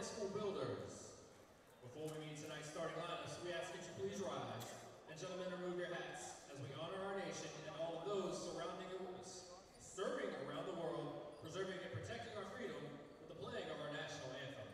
Apprentice School Builders. Before we meet tonight's starting lineups, we ask that you please rise. And gentlemen, remove your hats as we honor our nation and all of those surrounding us, serving around the world, preserving and protecting our freedom with the playing of our national anthem.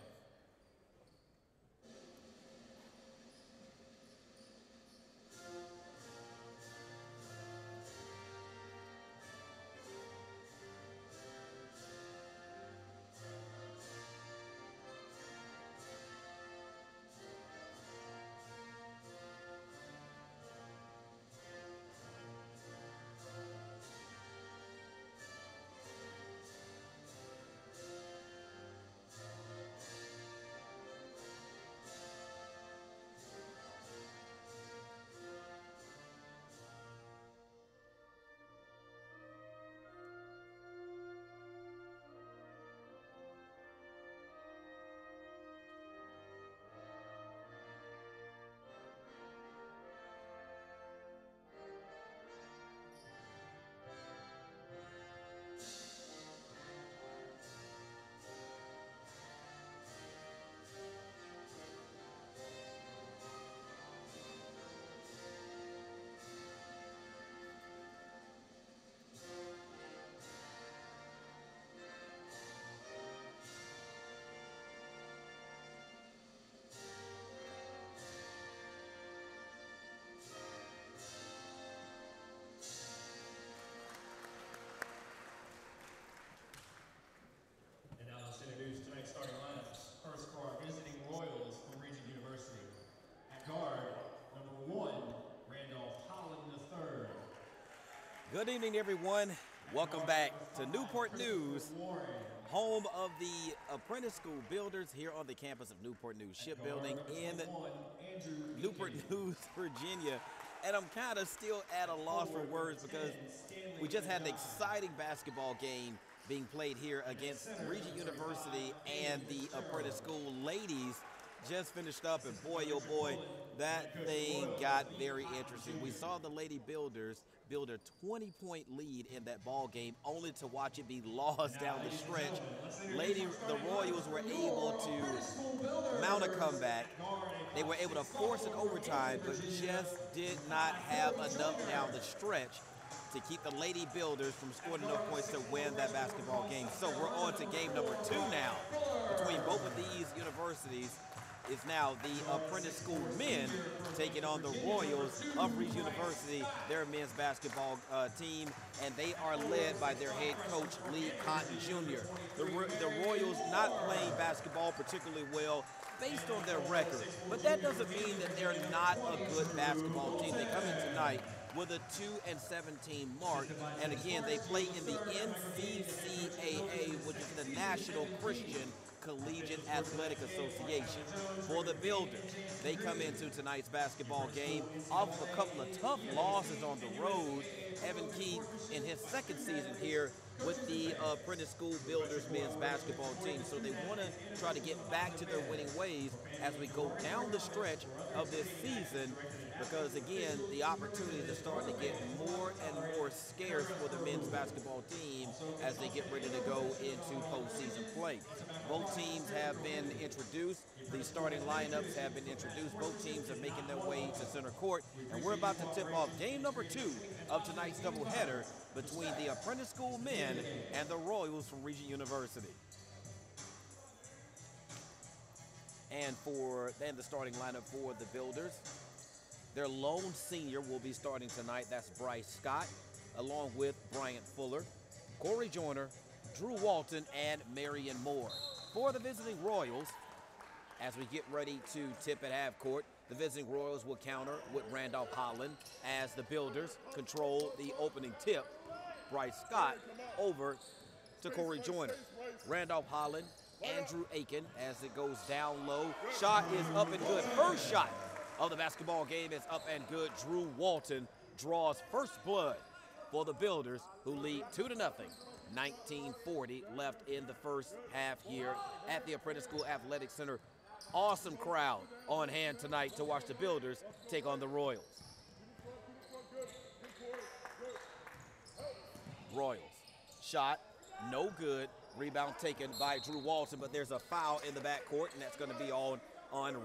And now let's introduce tonight's starting lineups. First for our visiting Royals from Regent University. At guard, number 1, Randolph Holland III. Good evening, everyone. Welcome back to Newport News, home of the Apprentice School Builders here on the campus of Newport News Shipbuilding in Newport News, Virginia. And I'm kind of still at a loss for words because we just had an exciting basketball game being played here against Regent University, and the Apprentice School ladies just finished up, and boy, oh boy, that thing got very interesting. We saw the Lady Builders build a 20-point lead in that ball game, only to watch it be lost down the stretch. The Royals were able to mount a comeback. They were able to force an overtime, but just did not have enough down the stretch to keep the Lady Builders from scoring enough points to win that basketball game. So we're on to game number 2 now. Between both of these universities is now the Apprentice School men taking on the Royals of Regent University, their men's basketball team, and they are led by their head coach, Lee Cotton Jr. The Royals not playing basketball particularly well based on their record, but that doesn't mean that they're not a good basketball team. They come in tonight with a 2-17 mark, and again, they play in the NCCAA, which is the National Christian Collegiate Athletic Association. For the Builders, they come into tonight's basketball game off of a couple of tough losses on the road. Evan Keith in his second season here with the Apprentice School Builders men's basketball team. So they want to try to get back to their winning ways as we go down the stretch of this season, because again, the opportunities are starting to get more and more scarce for the men's basketball team as they get ready to go into postseason play. Both teams have been introduced. The starting lineups have been introduced. Both teams are making their way to center court, and we're about to tip off game number 2 of tonight's doubleheader between the Apprentice School men and the Royals from Regent University. And the starting lineup for the Builders, their lone senior will be starting tonight. That's Bryce Scott, along with Bryant Fuller, Corey Joyner, Drew Walton, and Marion Moore. For the visiting Royals, as we get ready to tip at half court, the visiting Royals will counter with Randolph Holland as the Builders control the opening tip. Bryce Scott over to Corey Joyner. Randolph Holland, Andrew Aiken as it goes down low. Shot is up and good. First shot of the basketball game is up and good. Drew Walton draws first blood for the Builders, who lead 2-0. 19:40 left in the first half here at the Apprentice School Athletic Center. Awesome crowd on hand tonight to watch the Builders take on the Royals. Royals. Shot, no good. Rebound taken by Drew Walton, but there's a foul in the backcourt, and that's going to be on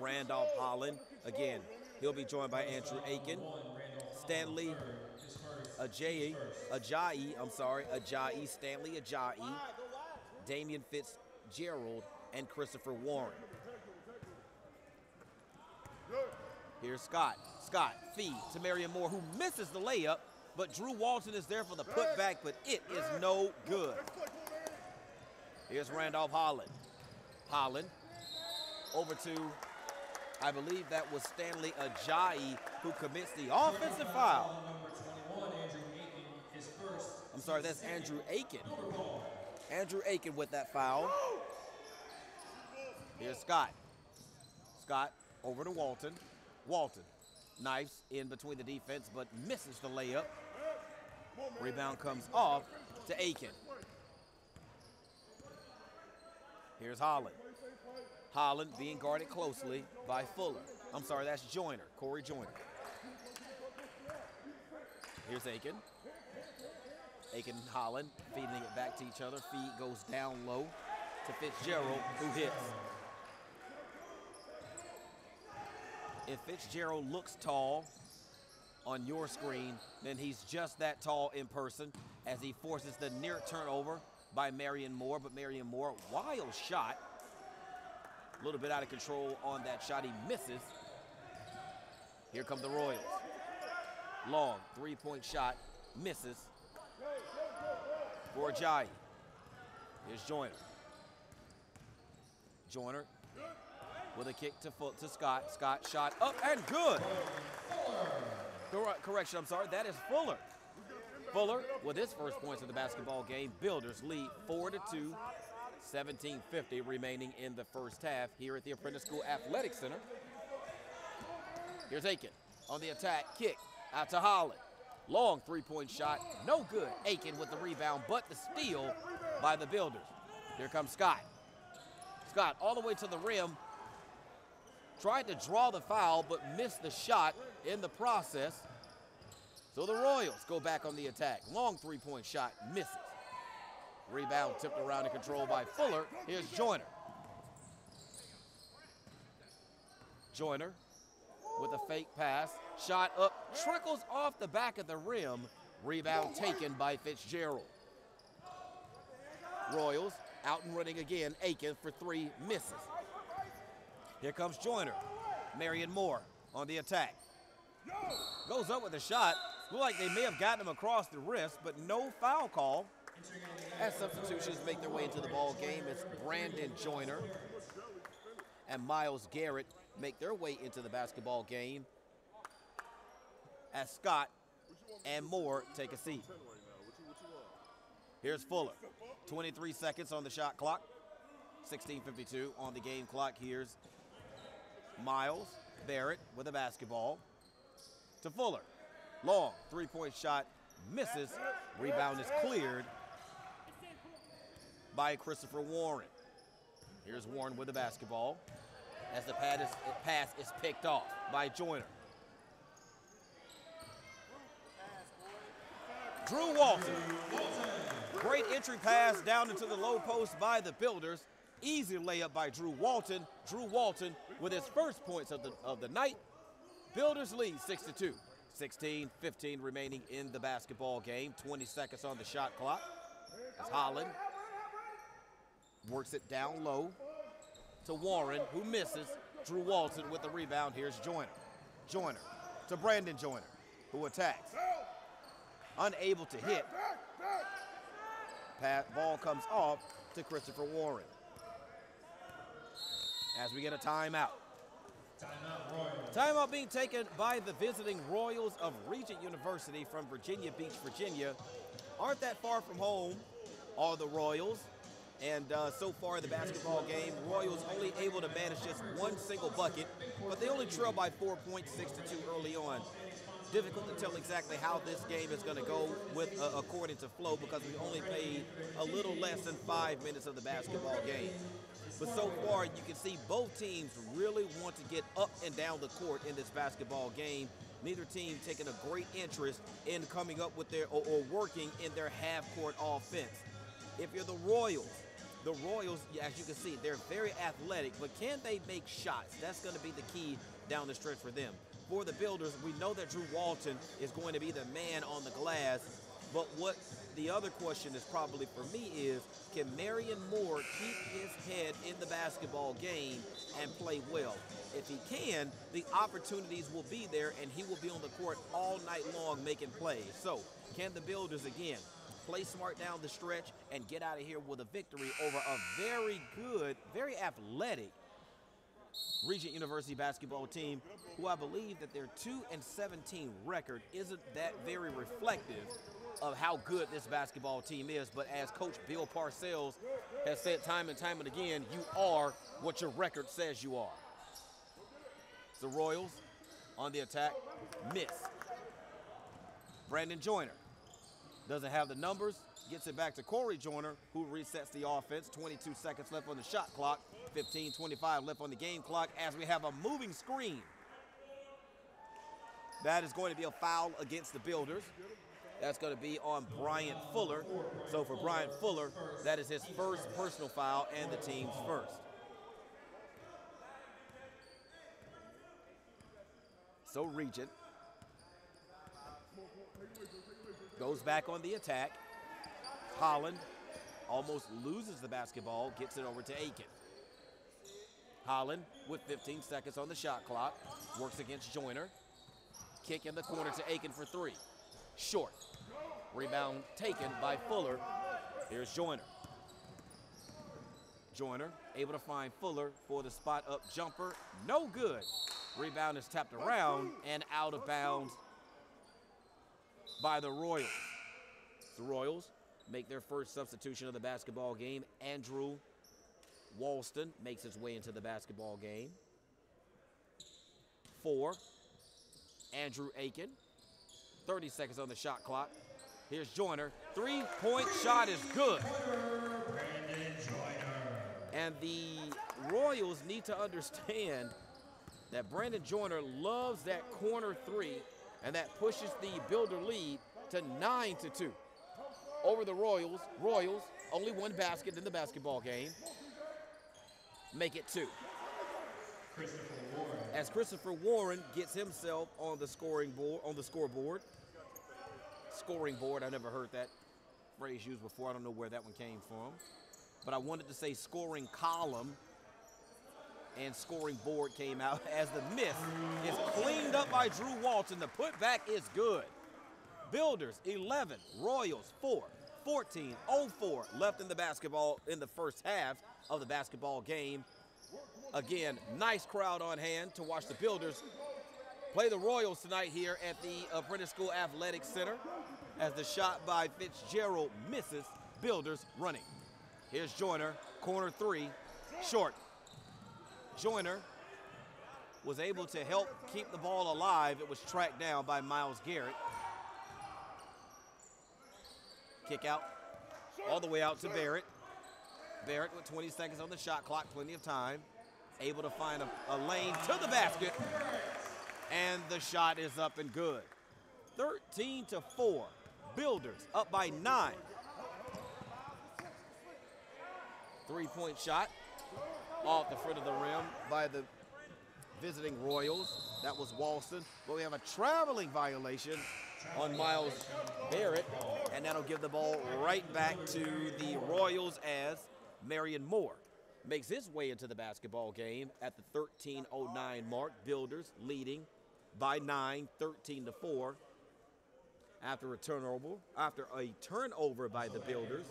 Randolph Holland. Again, he'll be joined by Andrew Aiken, Stanley Ajayi, Stanley Ajayi, Damian Fitzgerald, and Christopher Warren. Here's Scott. Scott feed to Marion Moore, who misses the layup, but Drew Walton is there for the putback, but it is no good. Here's Randolph Holland. Holland over to, I believe that was Stanley Ajayi, who commits the offensive foul. I'm sorry, that's Andrew Aiken. Andrew Aiken with that foul. Here's Scott. Scott over to Walton. Walton knifes in between the defense, but misses the layup. Rebound comes off to Aiken. Here's Holland. Holland being guarded closely by Fuller. I'm sorry, that's Joyner, Corey Joyner. Here's Aiken. Aiken and Holland feeding it back to each other. Feed goes down low to Fitzgerald, who hits. If Fitzgerald looks tall on your screen, then he's just that tall in person, as he forces the near turnover by Marion Moore. But Marion Moore, wild shot. A little bit out of control on that shot. He misses. Here come the Royals. Long three-point shot, misses for Ajayi. Here's Joyner. Joyner with a kick to Scott. Scott shot up and good. Correction, I'm sorry, that is Fuller. Fuller with his first points of the basketball game. Builders lead 4-2, 17:50 remaining in the first half here at the Apprentice School Athletic Center. Here's Aiken on the attack, kick out to Holland. Long three-point shot, no good. Aiken with the rebound, but the steal by the Builders. Here comes Scott. Scott all the way to the rim. Tried to draw the foul, but missed the shot in the process. So the Royals go back on the attack. Long three-point shot, misses. Rebound tipped around and controlled by Fuller. Here's Joyner. Joyner with a fake pass. Shot up, trickles off the back of the rim. Rebound taken by Fitzgerald. Royals out and running again. Aiken for three, misses. Here comes Joyner. Marion Moore on the attack. Goes up with a shot. Looked like they may have gotten him across the wrist, but no foul call. As substitutions make their way into the ball game, it's Brandon Joyner and Miles Garrett make their way into the basketball game as Scott and Moore take a seat. Here's Fuller. 23 seconds on the shot clock. 16:52 on the game clock. Here's Miles Barrett with a basketball to Fuller. Long three-point shot, misses. Rebound is cleared by Christopher Warren. Here's Warren with the basketball as the pass is picked off by Joyner. Drew Walton. Great entry pass down into the low post by the Builders. Easy layup by Drew Walton. Drew Walton with his first points of the night. Builders lead 6-2. 16:15 remaining in the basketball game. 20 seconds on the shot clock. As Holland works it down low to Warren, who misses. Drew Walton with the rebound. Here's Joyner. Joyner to Brandon Joyner, who attacks. Unable to hit. Ball comes off to Christopher Warren. As we get a timeout. Timeout being taken by the visiting Royals of Regent University from Virginia Beach, Virginia. Aren't that far from home are the Royals. And so far in the basketball game, Royals only able to manage just one single bucket, but they only trail by 4 points, 6-2 early on. Difficult to tell exactly how this game is going to go with according to flow, because we only played a little less than 5 minutes of the basketball game. But so far, you can see both teams really want to get up and down the court in this basketball game. Neither team taking a great interest in coming up with their or working in their half-court offense. If you're the Royals, The Royals, as you can see, they're very athletic, but can they make shots? That's going to be the key down the stretch for them. For the Builders, we know that Drew Walton is going to be the man on the glass, but what the other question is probably for me is, can Marion Moore keep his head in the basketball game and play well? If he can, the opportunities will be there, and he will be on the court all night long making plays. So, can the Builders, again, play smart down the stretch and get out of here with a victory over a very good, very athletic Regent University basketball team, who I believe that their 2-17 record isn't that very reflective of how good this basketball team is. But as Coach Bill Parcells has said time and time and again, you are what your record says you are. The Royals on the attack, miss. Brandon Joyner doesn't have the numbers, gets it back to Corey Joyner, who resets the offense. 22 seconds left on the shot clock, 15:25 left on the game clock as we have a moving screen. That is going to be a foul against the Builders. That's going to be on Bryant Fuller. So for Bryant Fuller, that is his first personal foul and the team's first. So Regent goes back on the attack. Holland almost loses the basketball, gets it over to Aiken. Holland with 15 seconds on the shot clock, works against Joyner. Kick in the corner to Aiken for three. Short. Rebound taken by Fuller. Here's Joyner. Joyner able to find Fuller for the spot up jumper. No good. Rebound is tapped around and out of bounds by the Royals. The Royals make their first substitution of the basketball game. Andrew Walston makes his way into the basketball game. 4. Andrew Aiken. 30 seconds on the shot clock. Here's Joyner. Three-point shot is good. And the Royals need to understand that Brandon Joyner loves that corner three, and that pushes the Builder lead to 9-2 over the Royals. Royals, only one basket in the basketball game, make it 2. As Christopher Warren gets himself on the scoreboard. Scoring board, I never heard that phrase used before. I don't know where that one came from. But I wanted to say scoring column, and scoring board came out as the miss is cleaned up by Drew Walton. The putback is good. Builders 11, Royals 4, 14:04 left in the basketball in the first half of the basketball game. Again, nice crowd on hand to watch the Builders play the Royals tonight here at the Apprentice School Athletic Center as the shot by Fitzgerald misses. Builders running. Here's Joyner, corner three, short. Joyner was able to help keep the ball alive. It was tracked down by Miles Garrett. Kick out all the way out to Barrett. Barrett with 20 seconds on the shot clock, plenty of time. Able to find a lane to the basket. And the shot is up and good. 13-4. Builders up by 9. Three-point shot off the front of the rim by the visiting Royals. That was Walston. But we have a traveling violation on Miles Barrett, and that'll give the ball right back to the Royals as Marion Moore makes his way into the basketball game at the 13:09 mark. Builders leading by 9, 13-4 after a turnover by the Builders.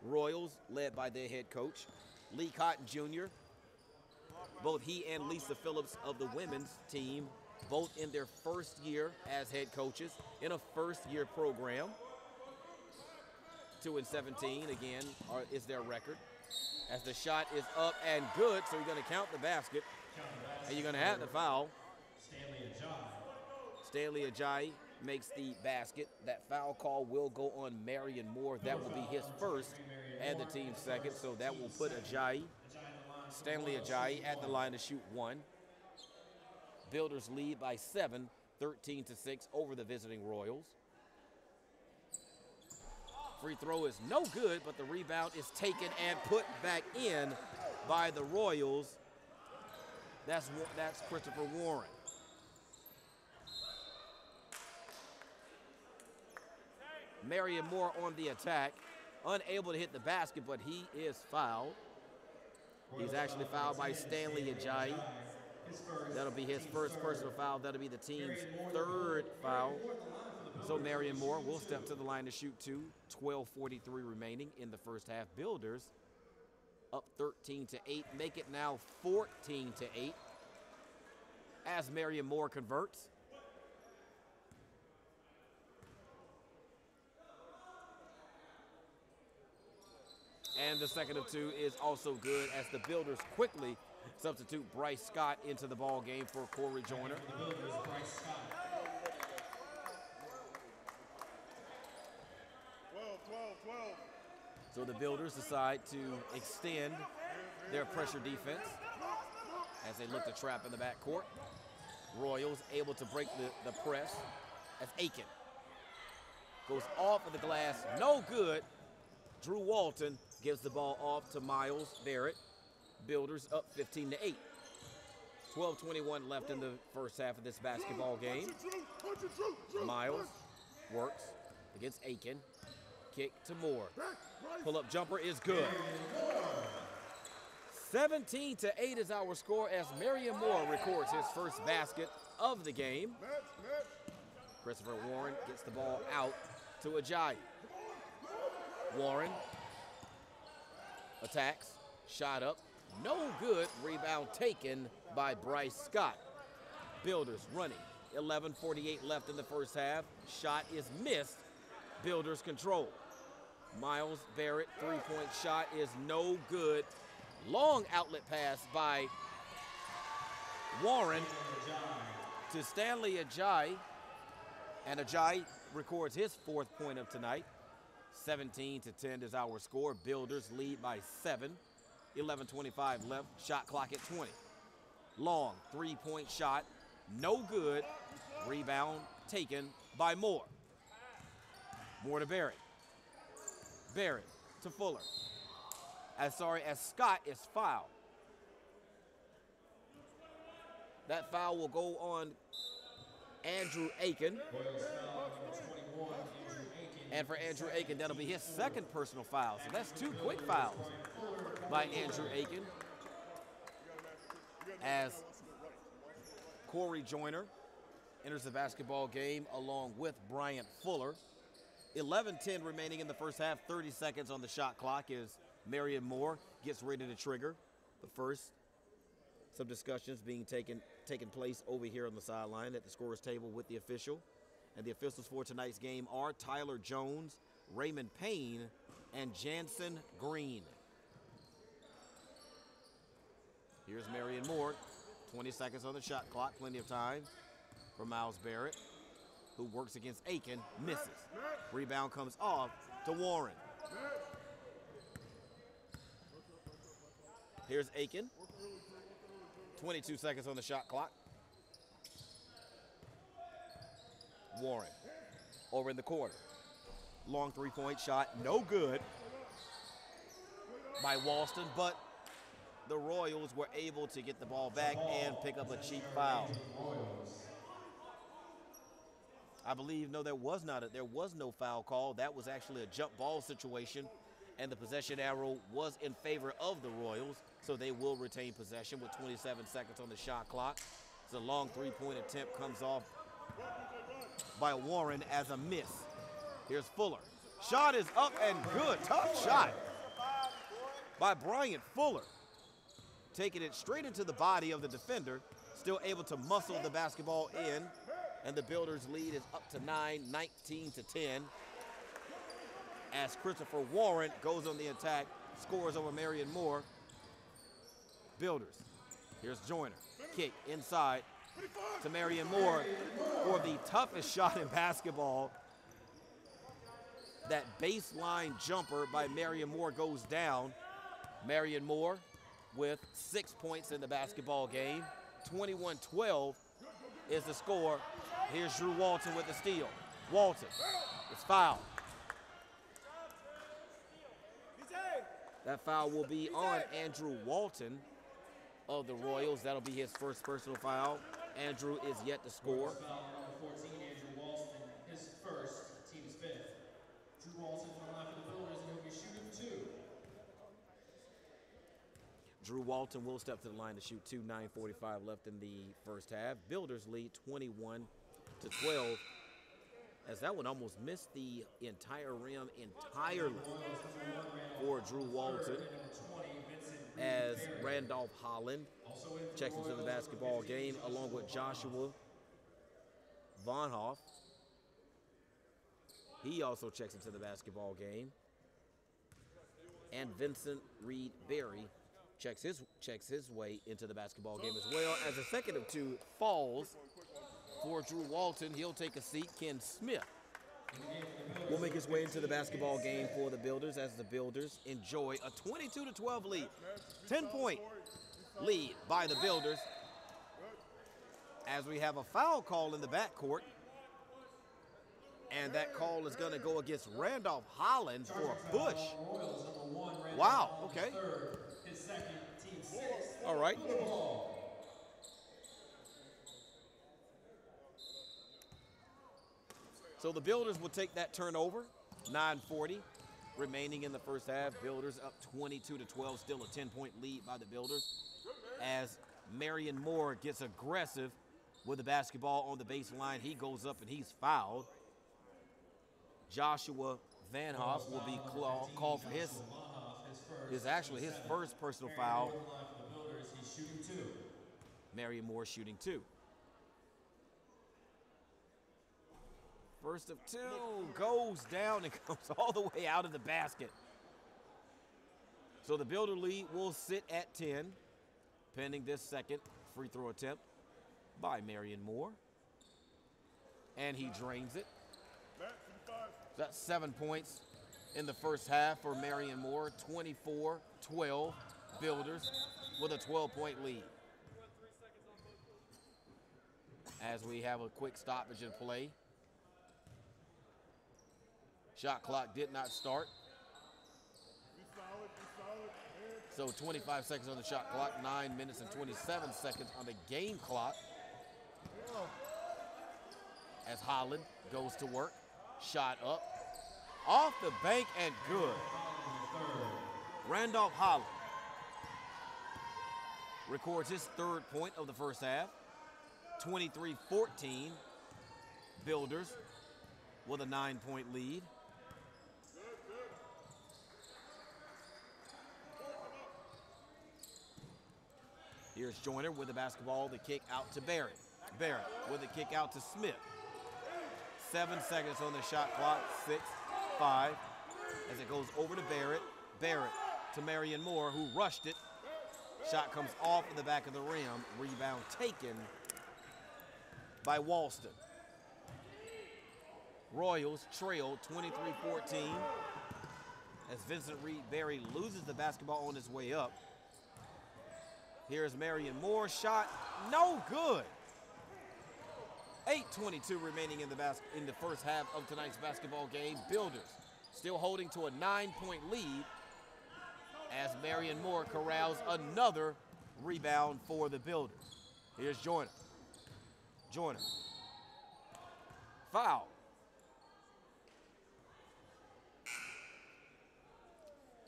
Royals led by their head coach, Lee Cotton Jr. Both he and Lisa Phillips of the women's team, both in their first year as head coaches in a first-year program. 2-17 again is their record. As the shot is up and good, so you're going to count the basket, and you're going to have the foul. Stanley Ajayi makes the basket. That foul call will go on Marion Moore. That will be his first and the team's second, so that will put Stanley Ajayi at the line to shoot one. Builders lead by 7, 13-6 over the visiting Royals. Free throw is no good, but the rebound is taken and put back in by the Royals. That's Christopher Warren. Marion Moore on the attack, unable to hit the basket, but he is fouled. He's actually fouled by Stanley Ajayi. That'll be his first personal foul. That'll be the team's third foul. So Marion Moore will step to the line to shoot two. 12:43 remaining in the first half. Builders up 13-8. Make it now 14-8 as Marion Moore converts. And the second of two is also good as the Builders quickly substitute Bryce Scott into the ball game for Corey Joyner. So the Builders decide to extend their pressure defense as they look to trap in the backcourt. Royals able to break the press as Aiken goes off of the glass, no good. Drew Walton gives the ball off to Miles Barrett. Builders up 15-8. 12:21 left in the first half of this basketball game. Miles works against Aiken. Kick to Moore. Pull-up jumper is good. 17-8 is our score as Marion Moore records his first basket of the game. Christopher Warren gets the ball out to Ajayi. Warren attacks, shot up, no good. Rebound taken by Bryce Scott. Builders running. 11:48 left in the first half. Shot is missed. Builders control. Miles Barrett, three-point shot is no good. Long outlet pass by Warren to Stanley Ajayi. And Ajayi records his fourth point of tonight. 17-10 is our score. Builders lead by 7. 11:25 left. Shot clock at 20. Long three-point shot, no good. Rebound taken by Moore. Moore to Barrett. Barrett to Fuller. As Scott is fouled. That foul will go on Andrew Aiken. And for Andrew Aiken, that'll be his second personal foul. So that's two quick fouls by Andrew Aiken. As Corey Joyner enters the basketball game along with Bryant Fuller. 11:10 remaining in the first half. 30 seconds on the shot clock as Marion Moore gets ready to trigger. But first, some discussions being taken place over here on the sideline at the scorer's table with the official. And the officials for tonight's game are Tyler Jones, Raymond Payne, and Jansen Green. Here's Marion Moore. 20 seconds on the shot clock. Plenty of time for Miles Barrett, who works against Aiken, misses. Rebound comes off to Warren. Here's Aiken. 22 seconds on the shot clock. Warren over in the corner. Long three-point shot, no good by Walston, but the Royals were able to get the ball back and pick up a cheap foul. I believe, no, there was no foul call. That was actually a jump ball situation, and the possession arrow was in favor of the Royals, so they will retain possession with 27 seconds on the shot clock. So the long three-point attempt comes off by Warren as a miss. Here's Fuller. Shot is up and good. Tough shot by Bryant Fuller. Taking it straight into the body of the defender. Still able to muscle the basketball in. And the Builders' lead is up to 9, 19-10. As Christopher Warren goes on the attack, scores over Marion Moore. Builders. Here's Joyner. Kick inside to Marion Moore for the toughest shot in basketball. That baseline jumper by Marion Moore goes down. Marion Moore with 6 points in the basketball game. 21-12 is the score. Here's Drew Walton with the steal. Walton is fouled. That foul will be on Andrew Walton of the Royals. That'll be his first personal foul. Andrew is yet to score. Foul number 14, Andrew Walton, his first, team's fifth. Drew Walton from the line for the Builders, and he'll be shooting 2. Drew Walton will step to the line to shoot 2. 9:45 left in the first half. Builders lead 21-12. As that one almost missed the entire rim entirely for Drew Walton. As Randolph Holland checks into the basketball game along with Joshua Von Hoff. He also checks into the basketball game. And Vincent Reed Berry checks his way into the basketball game as well. As the second of 2 falls for Drew Walton, he'll take a seat. Ken Smith will make his way into the basketball game for the Builders as the Builders enjoy a 22-12 lead. 10-point lead by the Builders as we have a foul call in the backcourt. And that call is going to go against Randolph Holland for a push. Wow, okay. All right. So the Builders will take that turnover. 9:40 remaining in the first half. Builders up 22-12, still a 10-point lead by the Builders. As Marion Moore gets aggressive with the basketball on the baseline, he goes up and he's fouled. Joshua Van Hoff will be called for his first personal foul. Marion Moore shooting 2. First of 2 goes down and comes all the way out of the basket. So the Builder lead will sit at 10, pending this second free throw attempt by Marion Moore. And he drains it. That's 7 points in the first half for Marion Moore. 24-12 Builders with a 12-point lead. As we have a quick stoppage in play. Shot clock did not start. So 25 seconds on the shot clock, 9 minutes and 27 seconds on the game clock. As Holland goes to work, shot up, off the bank and good. Randolph Holland records his 3rd point of the first half. 23-14, Builders with a 9-point lead. Here's Joyner with the basketball, the kick out to Barrett. Barrett with the kick out to Smith. 7 seconds on the shot clock, 6, 5. As it goes over to Barrett. Barrett to Marion Moore, who rushed it. Shot comes off of the back of the rim. Rebound taken by Walston. Royals trail 23-14 as Vincent Reed Berry loses the basketball on his way up. Here's Marion Moore, shot no good. 8:22 remaining in the first half of tonight's basketball game. Builders still holding to a 9-point lead as Marion Moore corrals another rebound for the Builders. Here's Joyner. Joyner. Foul.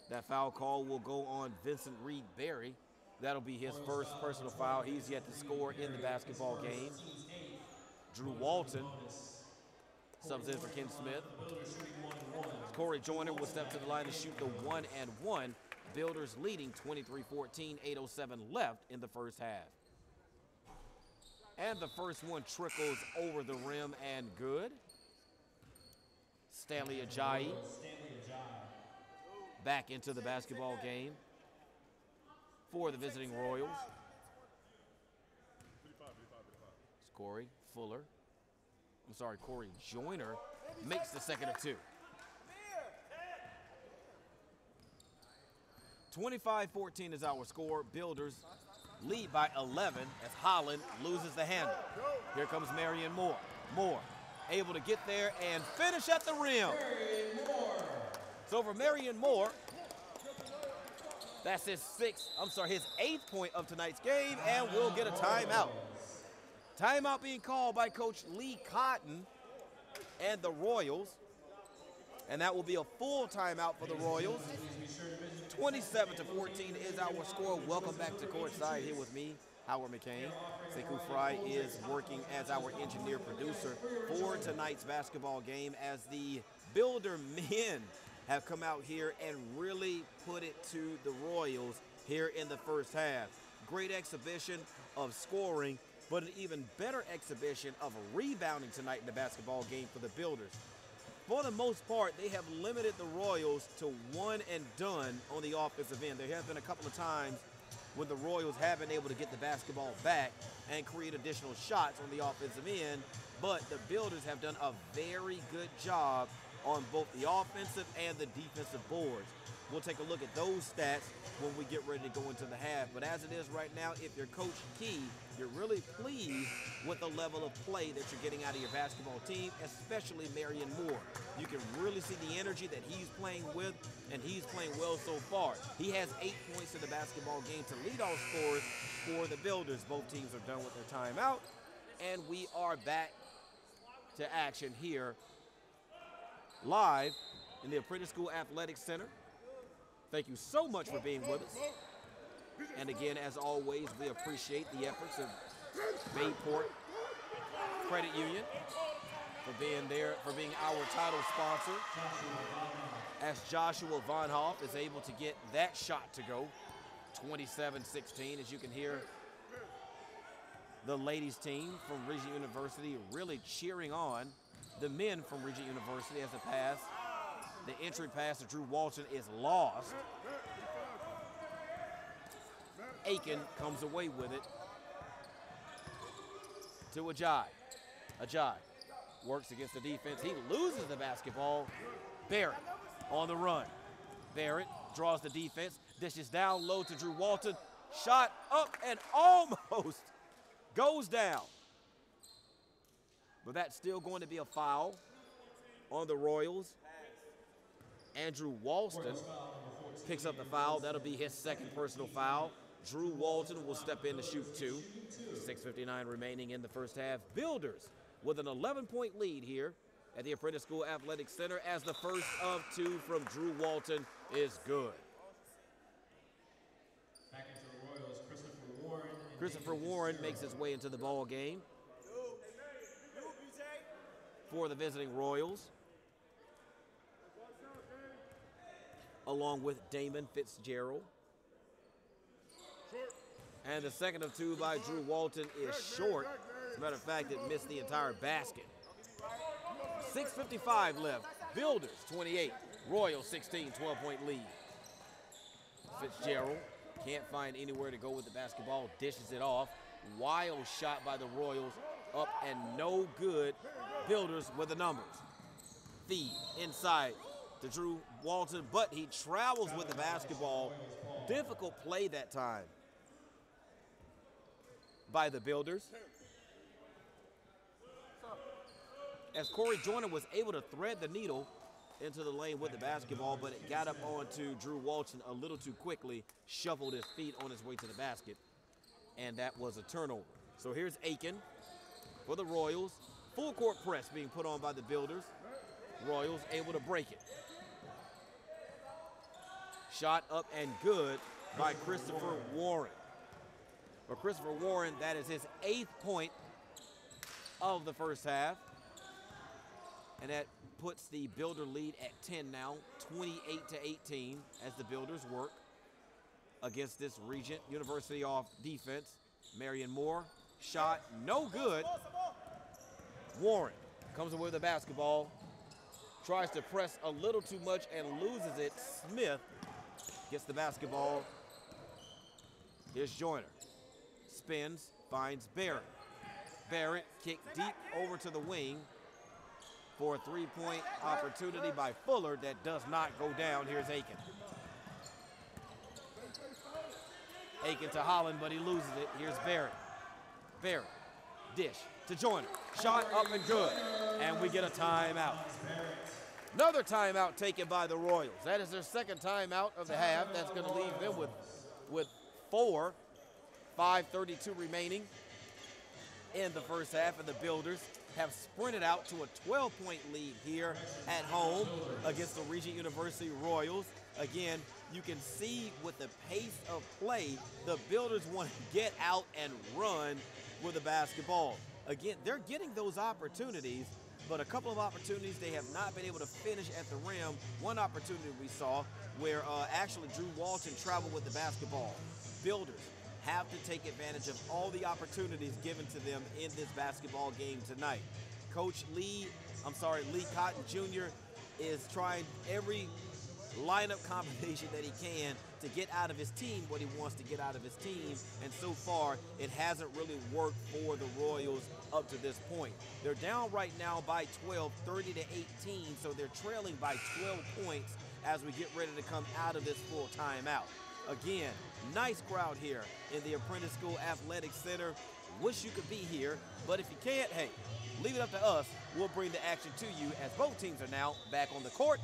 That foul call will go on Vincent Reed Berry. That'll be his first personal foul. He's yet to score in the basketball game. Drew Walton subs in for Ken Smith. Corey Joyner will step to the line to shoot the 1-and-1. Builders leading 23-14, 8:07 left in the first half. And the first one trickles over the rim and good. Stanley Ajayi back into the basketball game for the visiting Royals. It's Corey Joyner makes the second of 2. 25-14 is our score. Builders lead by 11 as Holland loses the handle. Here comes Marion Moore. Moore able to get there and finish at the rim. So for Marion Moore, That's his his 8th point of tonight's game, and we'll get a timeout. Timeout being called by Coach Lee Cotton and the Royals. And that will be a full timeout for the Royals. 27-14 is our score. Welcome back to courtside here with me, Howard McCain. Sekou Fry is working as our engineer producer for tonight's basketball game as the Builder men have come out here and really put it to the Royals here in the first half. Great exhibition of scoring, but an even better exhibition of rebounding tonight in the basketball game for the Builders. For the most part, they have limited the Royals to one and done on the offensive end. There have been a couple of times when the Royals have been able to get the basketball back and create additional shots on the offensive end, but the Builders have done a very good job on both the offensive and the defensive boards. We'll take a look at those stats when we get ready to go into the half. But as it is right now, if you're Coach Key, you're really pleased with the level of play that you're getting out of your basketball team, especially Marion Moore. You can really see the energy that he's playing with, and he's playing well so far. He has 8 points in the basketball game to lead all scorers for the Builders. Both teams are done with their timeout, and we are back to action here live in the Apprentice School Athletic Center. Thank you so much for being with us. And again, as always, we appreciate the efforts of Bayport Credit Union for being there, for being our title sponsor. As Joshua Von Hoff is able to get that shot to go, 27-16, as you can hear the ladies team from Regent University really cheering on the men from Regent University as the entry pass to Drew Walton is lost. Aiken comes away with it to Ajay. Ajay works against the defense. He loses the basketball. Barrett on the run. Barrett draws the defense, dishes down low to Drew Walton. Shot up and almost goes down. But that's still going to be a foul on the Royals. Andrew Walston picks up the foul. That'll be his second personal foul. Drew Walton will step in to shoot 2. 6:59 remaining in the first half. Builders with an 11-point lead here at the Apprentice School Athletic Center as the first of 2 from Drew Walton is good. Back into the Royals, Christopher Warren. Christopher Warren makes his way into the ball game for the visiting Royals, along with Damon Fitzgerald. And the second of 2 by Drew Walton is short. As a matter of fact, it missed the entire basket. 6:55 left. Builders 28, Royals 16, 12-point lead. Fitzgerald can't find anywhere to go with the basketball, dishes it off. Wild shot by the Royals, up and no good. Builders with the numbers. Feed inside to Drew Walton, but he travels with the basketball. Difficult play that time by the Builders. As Corey Joyner was able to thread the needle into the lane with the basketball, but it got up onto Drew Walton a little too quickly, shuffled his feet on his way to the basket, and that was a turnover. So here's Aiken for the Royals. Full court press being put on by the Builders. Royals able to break it. Shot up and good by Christopher Warren. For Christopher Warren, that is his 8th point of the first half. And that puts the Builder lead at 10 now, 28-18 as the Builders work against this Regent University off defense. Marion Moore, shot no good. Warren comes away with the basketball, tries to press a little too much and loses it. Smith gets the basketball. Here's Joyner. Spins, finds Barrett. Barrett kicked deep over to the wing for a 3-point opportunity by Fuller that does not go down. Here's Aiken. Aiken to Holland, but he loses it. Here's Barrett. Barrett, dish to Joyner. Shot up and good. And we get a timeout. Another timeout taken by the Royals. That is their second timeout of the half. That's going to leave them with 4. 5:32 remaining in the first half, and the Builders have sprinted out to a 12-point lead here at home against the Regent University Royals. Again, you can see with the pace of play, the Builders want to get out and run with the basketball. Again, they're getting those opportunities, but a couple of opportunities they have not been able to finish at the rim. One opportunity we saw where actually Drew Walton traveled with the basketball. Builders have to take advantage of all the opportunities given to them in this basketball game tonight. Coach Lee Cotton Jr. is trying every lineup combination that he can to get out of his team what he wants to get out of his team, and so far it hasn't really worked for the Royals up to this point. They're down right now by 12, 30-18, so they're trailing by 12 points as we get ready to come out of this full timeout. Again, nice crowd here in the Apprentice School Athletic Center. Wish you could be here, but if you can't, hey, leave it up to us. We'll bring the action to you as both teams are now back on the court.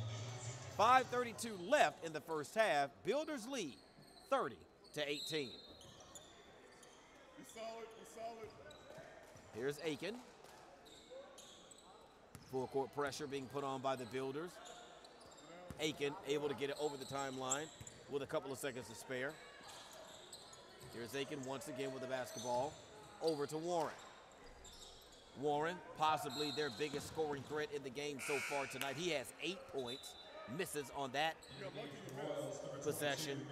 5:32 left in the first half. Builders lead 30-18. Be solid. Here's Aiken. Full court pressure being put on by the Builders. Aiken able to get it over the timeline with a couple of seconds to spare. Here's Aiken once again with the basketball. Over to Warren. Warren, possibly their biggest scoring threat in the game so far tonight. He has 8 points. Misses on that possession.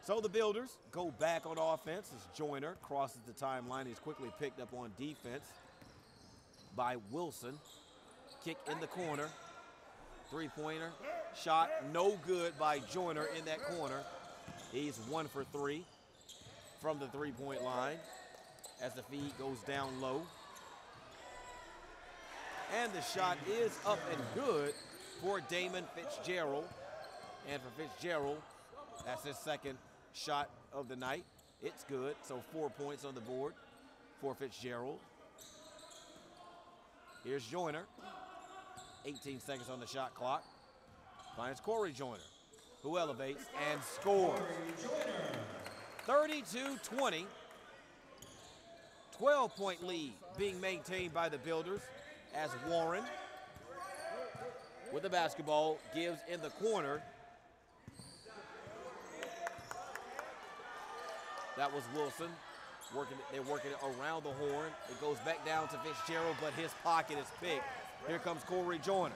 So the Builders go back on offense as Joyner crosses the timeline. He's quickly picked up on defense by Wilson. Kick in the corner. Three-pointer shot no good by Joyner in that corner. He's 1 for 3 from the three-point line as the feed goes down low. And the shot is up and good for Damon Fitzgerald. And for Fitzgerald, that's his second shot of the night. It's good, so 4 points on the board for Fitzgerald. Here's Joyner. 18 seconds on the shot clock. Finds Corey Joyner, who elevates and scores. 32-20. 12-point lead being maintained by the Builders as Warren with the basketball gives in the corner. That was Wilson. They're working it around the horn. It goes back down to Fitzgerald, but his pocket is big. Here comes Corey Joyner.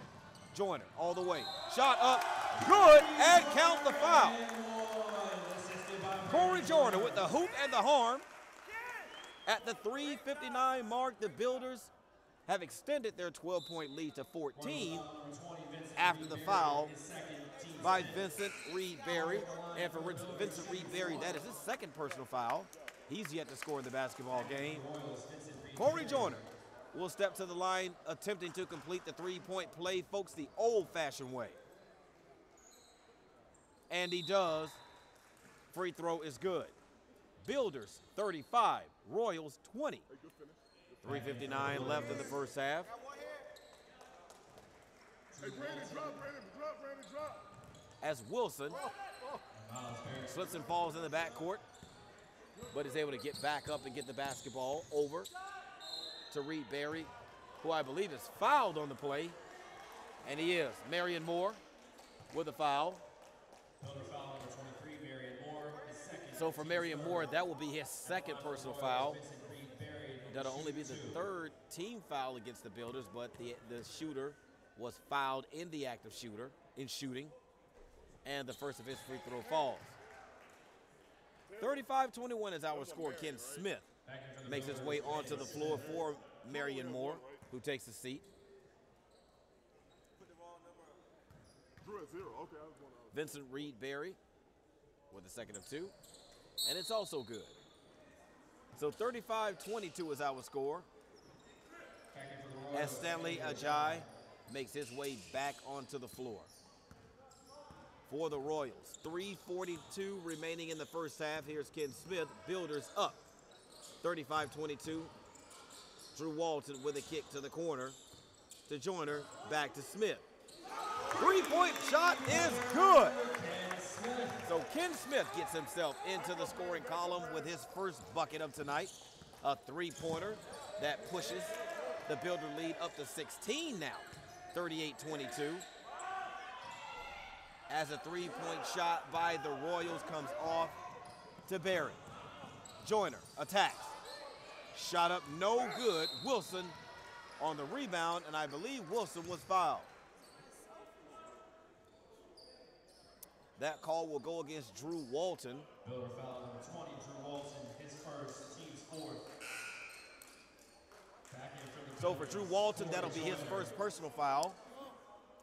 Joyner all the way. Shot up, good, and count the foul. Corey Joyner with the hoop and the harm. At the 3:59 mark, the Builders have extended their 12-point lead to 14 after the foul by Vincent Reed-Berry. And for Vincent Reed-Berry, that is his second personal foul. He's yet to score in the basketball game. Corey Joyner will step to the line, attempting to complete the three-point play, folks, the old-fashioned way. And he does. Free throw is good. Builders 35, Royals 20. 3:59 left in the first half. Hey, Brandon, drop. As Wilson slips and falls in the backcourt, but is able to get back up and get the basketball over to Reed-Berry, who I believe is fouled on the play. And he is. Marion Moore with a foul. Another foul, number 23, Marion Moore, his second. So for Marion Moore, that will be his second personal foul. That'll only be the third team foul against the Builders, but the shooter was fouled in the act of shooting, and the first of his free throw falls. 35-21 is our score. Ken Smith makes his way onto the floor for Marion Moore, who takes a seat. Vincent Reed-Berry with a second of 2, and it's also good. So 35-22 is our score as Stanley Ajayi makes his way back onto the floor. For the Royals, 3:42 remaining in the first half. Here's Ken Smith. Builders up 35-22. Drew Walton with a kick to the corner. To Joyner, back to Smith. Three-point shot is good. So Ken Smith gets himself into the scoring column with his first bucket of tonight. A three-pointer that pushes the Builder lead up to 16 now, 38-22. As a three-point shot by the Royals comes off to Barry. Joyner attacks. Shot up, no good. Wilson on the rebound, and I believe Wilson was fouled. That call will go against Drew Walton. Builder foul number 20, Drew Walton, his first, team's fourth. Back in for the So for Drew Walton, that'll be his first personal foul.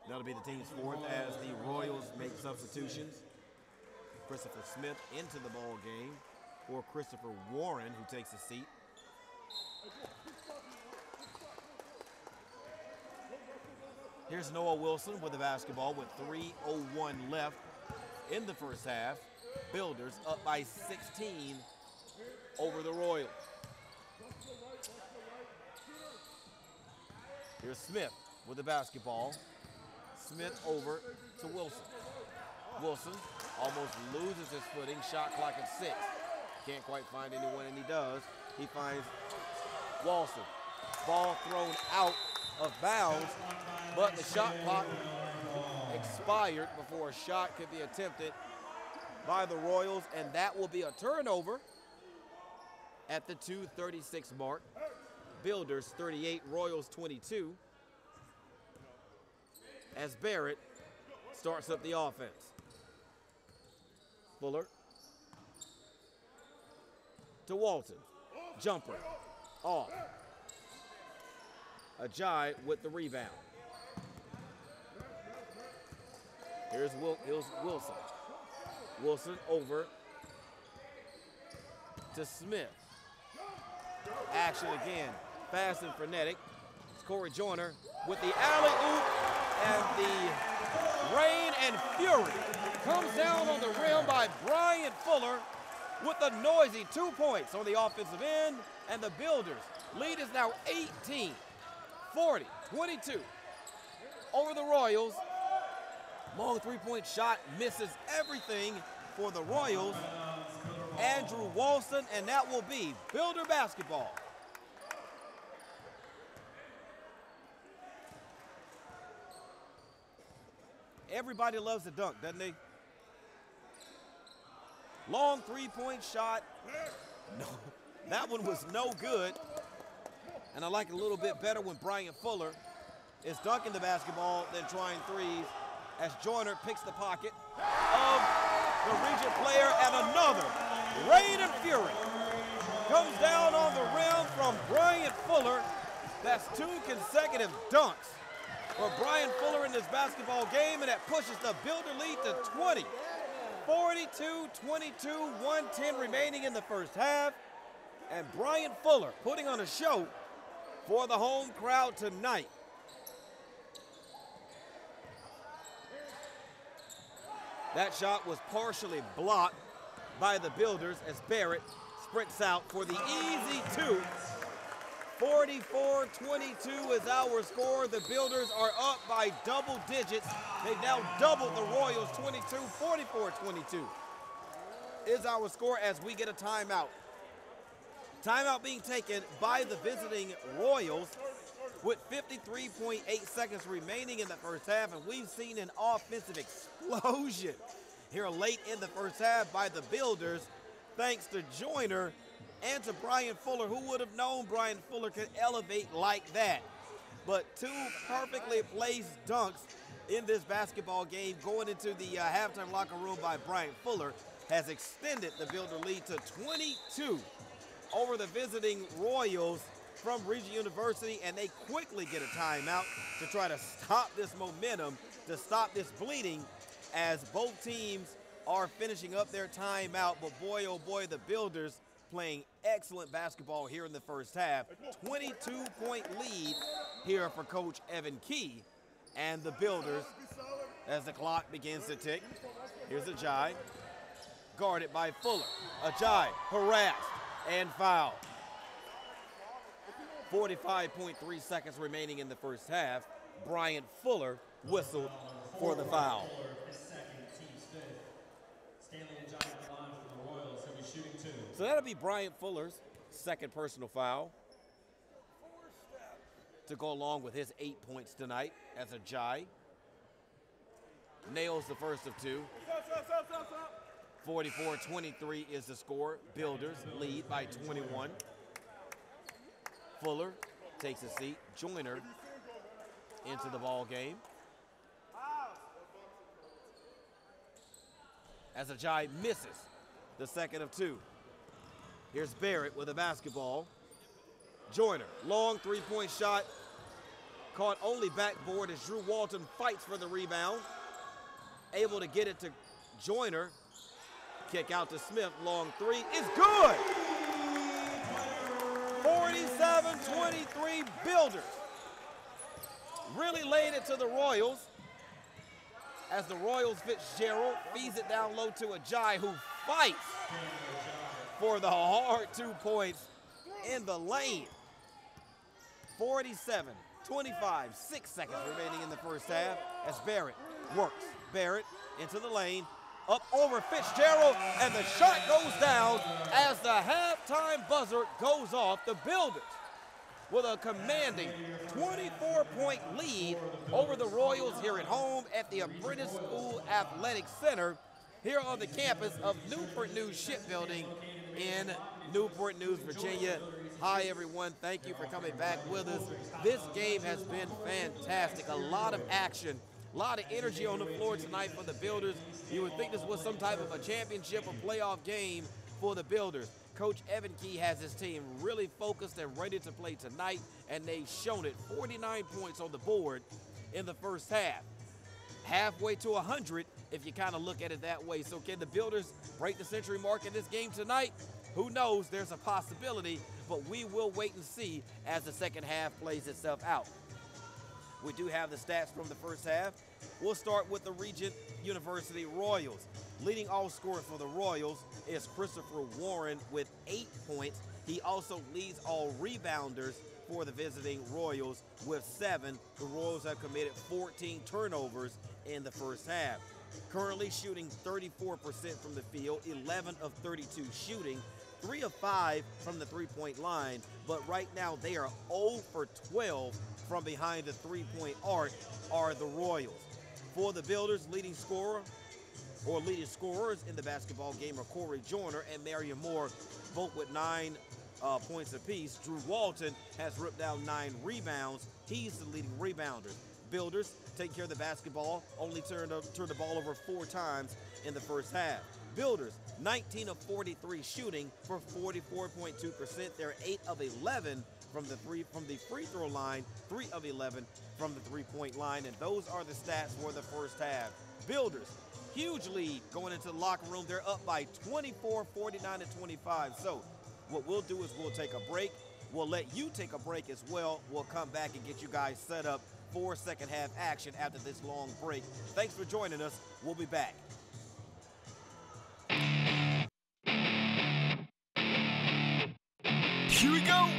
That'll be the team's fourth as the Royals make substitutions. Christopher Smith into the ball game for Christopher Warren, who takes a seat. Here's Noah Wilson with the basketball with 3:01 left in the first half. Builders up by 16 over the Royals. Here's Smith with the basketball. Smith over to Wilson. Wilson almost loses his footing. Shot clock at 6. Can't quite find anyone, and he does. He finds Walson. Ball thrown out of bounds, but the shot clock expired before a shot could be attempted by the Royals, and that will be a turnover at the 2:36 mark. Builders 38, Royals 22. As Barrett starts up the offense. Fuller to Walton. Jumper off. Ajayi with the rebound. Here's Wilson. Wilson over to Smith. Action again. Fast and frenetic. It's Corey Joyner with the alley-oop, and the rain and fury comes down on the rim by Brian Fuller with a noisy 2 points on the offensive end, and the Builders lead is now 18, 40-22 over the Royals. Long three-point shot misses everything for the Royals. Andrew Walson, and that will be Builder basketball. Everybody loves to dunk, doesn't they? Long three-point shot. No, that one was no good. And I like it a little bit better when Brian Fuller is dunking the basketball than trying threes, as Joyner picks the pocket of the Regent player, and another rain and fury comes down on the rim from Brian Fuller. That's 2 consecutive dunks for Brian Fuller in this basketball game, and that pushes the Builder lead to 20. 42-22, 1:10 remaining in the first half, and Brian Fuller putting on a show for the home crowd tonight. That shot was partially blocked by the Builders as Barrett sprints out for the easy 2. 44-22 is our score. The Builders are up by double digits. They've now doubled the Royals. 22, 44-22 is our score as we get a timeout. Timeout being taken by the visiting Royals with 53.8 seconds remaining in the first half, and we've seen an offensive explosion here late in the first half by the Builders, thanks to Joyner and to Brian Fuller. Who would have known Brian Fuller could elevate like that? But 2 perfectly placed dunks in this basketball game going into the halftime locker room by Brian Fuller has extended the Builder lead to 22 over the visiting Royals from Regent University, and they quickly get a timeout to try to stop this momentum, to stop this bleeding, as both teams are finishing up their timeout. But boy, oh boy, the Builders playing excellent basketball here in the first half. 22-point lead here for Coach Evan Key and the Builders as the clock begins to tick. Here's Ajayi, guarded by Fuller. Ajayi harassed and fouled. 45.3 seconds remaining in the first half. Bryant Fuller whistled for the foul. So that'll be Bryant Fuller's second personal foul to go along with his 8 points tonight as Ajayi nails the first of two. 44-23 is the score. Builders lead by 21. Fuller takes a seat. Joyner into the ball game. As Ajayi misses the second of two. Here's Barrett with a basketball. Joyner, long three-point shot. Caught only backboard as Drew Walton fights for the rebound. Able to get it to Joyner. Kick out to Smith, long three is good. 47-23 Builders. Really laid it to the Royals as the Royals Fitzgerald feeds it down low to Ajayi, who fights for the hard 2 points in the lane. 47-25, 6 seconds remaining in the first half as Barrett works. Barrett into the lane, up over Fitzgerald, and the shot goes down as the halftime buzzer goes off. The Builders with a commanding 24-point lead over the Royals here at home at the Apprentice School Athletic Center here on the campus of Newport News Shipbuilding in Newport News, Virginia. Hi, everyone. Thank you for coming back with us. This game has been fantastic. A lot of action, a lot of energy on the floor tonight for the Builders. You would think this was some type of a championship or playoff game for the Builders. Coach Evan Key has his team really focused and ready to play tonight, and they've shown it. 49 points on the board in the first half. Halfway to 100 if you kind of look at it that way. So can the Builders break the century mark in this game tonight? Who knows? There's a possibility, but we will wait and see as the second half plays itself out. We do have the stats from the first half. We'll start with the Regent University Royals. Leading all scorers for the Royals is Christopher Warren with 8 points. He also leads all rebounders for the visiting Royals with 7. The Royals have committed 14 turnovers in the first half. Currently shooting 34% from the field, 11 of 32 shooting, 3 of 5 from the three-point line, but right now they are 0 for 12 from behind the three-point arc are the Royals. For the Builders, leading scorers in the basketball game are Corey Joyner and Marion Moore, both with 9 points apiece. Drew Walton has ripped down 9 rebounds. He's the leading rebounder. Builders take care of the basketball, only turned the ball over 4 times in the first half. Builders, 19 of 43 shooting for 44.2%. They're 8 of 11 from the free throw line, 3 of 11 from the three-point line, and those are the stats for the first half. Builders, huge lead going into the locker room. They're up by 24, 49-25. So what we'll do is we'll take a break. We'll let you take a break as well. We'll come back and get you guys set up for second half action after this long break. Thanks for joining us. We'll be back. Here we go.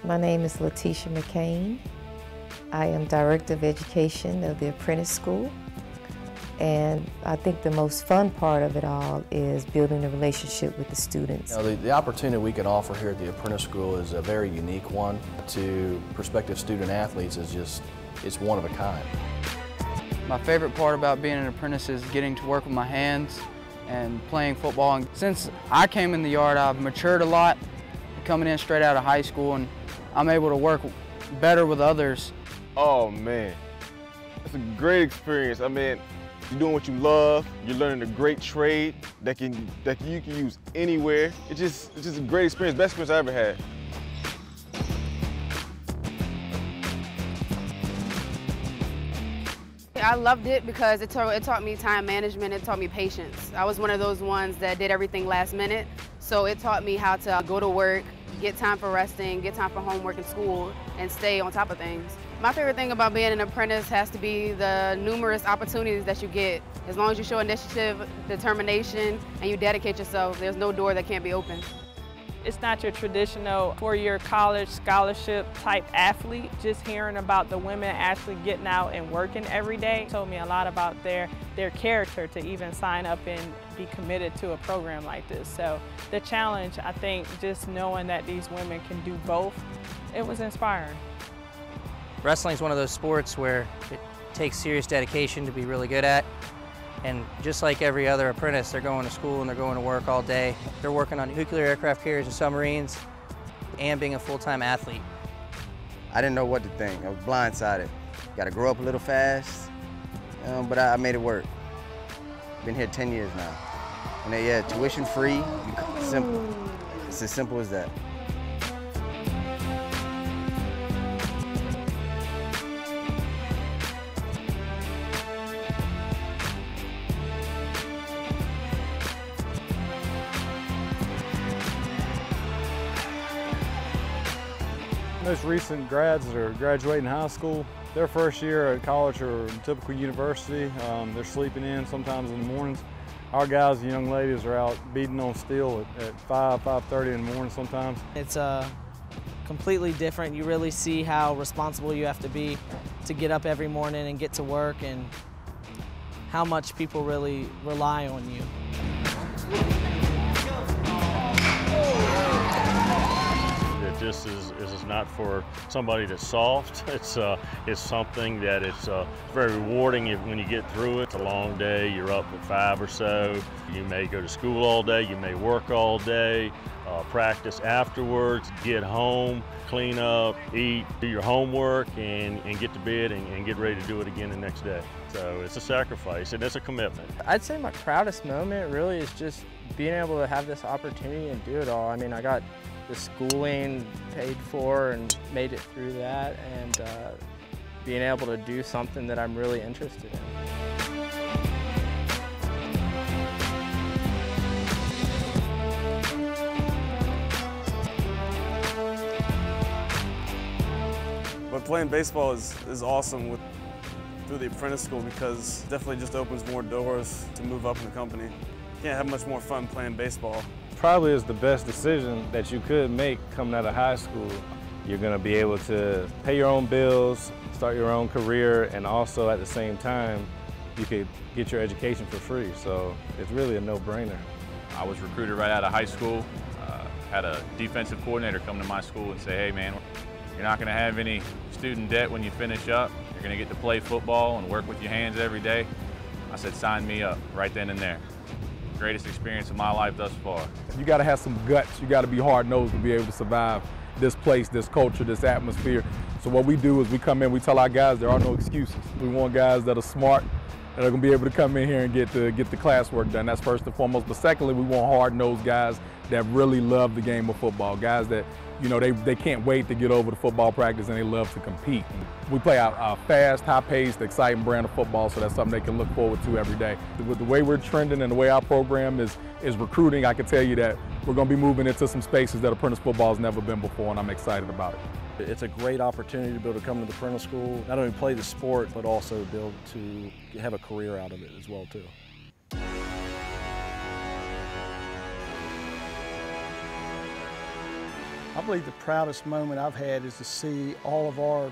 My name is Letitia McCain. I am Director of Education of the Apprentice School. And I think the most fun part of it all is building a relationship with the students. You know, the opportunity we can offer here at the Apprentice School is a very unique one. To prospective student athletes it's one of a kind. My favorite part about being an apprentice is getting to work with my hands and playing football. And since I came in the yard, I've matured a lot, coming in straight out of high school, and I'm able to work better with others. Oh man, it's a great experience. I mean, you're doing what you love. You're learning a great trade that you can use anywhere. It's just a great experience, best experience I ever had. I loved it because it taught me time management, it taught me patience. I was one of those ones that did everything last minute, so it taught me how to go to work, get time for resting, get time for homework and school, and stay on top of things. My favorite thing about being an apprentice has to be the numerous opportunities that you get. As long as you show initiative, determination, and you dedicate yourself, there's no door that can't be opened. It's not your traditional four-year college scholarship type athlete. Just hearing about the women actually getting out and working every day told me a lot about their character to even sign up and be committed to a program like this. So the challenge, I think, just knowing that these women can do both, it was inspiring. Wrestling is one of those sports where it takes serious dedication to be really good at. And just like every other apprentice, they're going to school and they're going to work all day. They're working on nuclear aircraft carriers and submarines and being a full-time athlete. I didn't know what to think. I was blindsided. Got to grow up a little fast, but I made it work. Been here 10 years now. And yeah, tuition free, simple. It's as simple as that. Most recent grads that are graduating high school, their first year at college or typical university, they're sleeping in sometimes in the mornings. Our guys and young ladies are out beating on steel at 5:30 in the morning sometimes. It's completely different. You really see how responsible you have to be to get up every morning and get to work, and how much people really rely on you. This is not for somebody that's soft. It's something that it's very rewarding when you get through it. It's a long day. You're up at 5 or so. You may go to school all day. You may work all day. Practice afterwards. Get home, clean up, eat, do your homework, and get to bed and get ready to do it again the next day. So it's a sacrifice and it's a commitment. I'd say my proudest moment really is just being able to have this opportunity and do it all. I mean, I got the schooling paid for and made it through that, and being able to do something that I'm really interested in. But playing baseball is awesome through the apprentice school, because it definitely just opens more doors to move up in the company. You can't have much more fun playing baseball. Probably is the best decision that you could make coming out of high school. You're going to be able to pay your own bills, start your own career, and also at the same time, you could get your education for free. So it's really a no-brainer. I was recruited right out of high school. Had a defensive coordinator come to my school and say, hey man, you're not going to have any student debt when you finish up. You're going to get to play football and work with your hands every day. I said, sign me up right then and there. Greatest experience of my life thus far. You got to have some guts. You got to be hard-nosed to be able to survive this place, this culture, this atmosphere. So what we do is we come in, we tell our guys there are no excuses. We want guys that are smart, that are going to be able to come in here and get the classwork done. That's first and foremost. But secondly, we want hard-nosed guys that really love the game of football. Guys that, you know, they can't wait to get over to football practice, and they love to compete. We play a fast, high-paced, exciting brand of football, so that's something they can look forward to every day. With the way we're trending and the way our program is recruiting, I can tell you that we're going to be moving into some spaces that apprentice football has never been before, and I'm excited about it. It's a great opportunity to be able to come to the apprentice school, not only play the sport, but also be able to have a career out of it as well, too. I believe the proudest moment I've had is to see all of our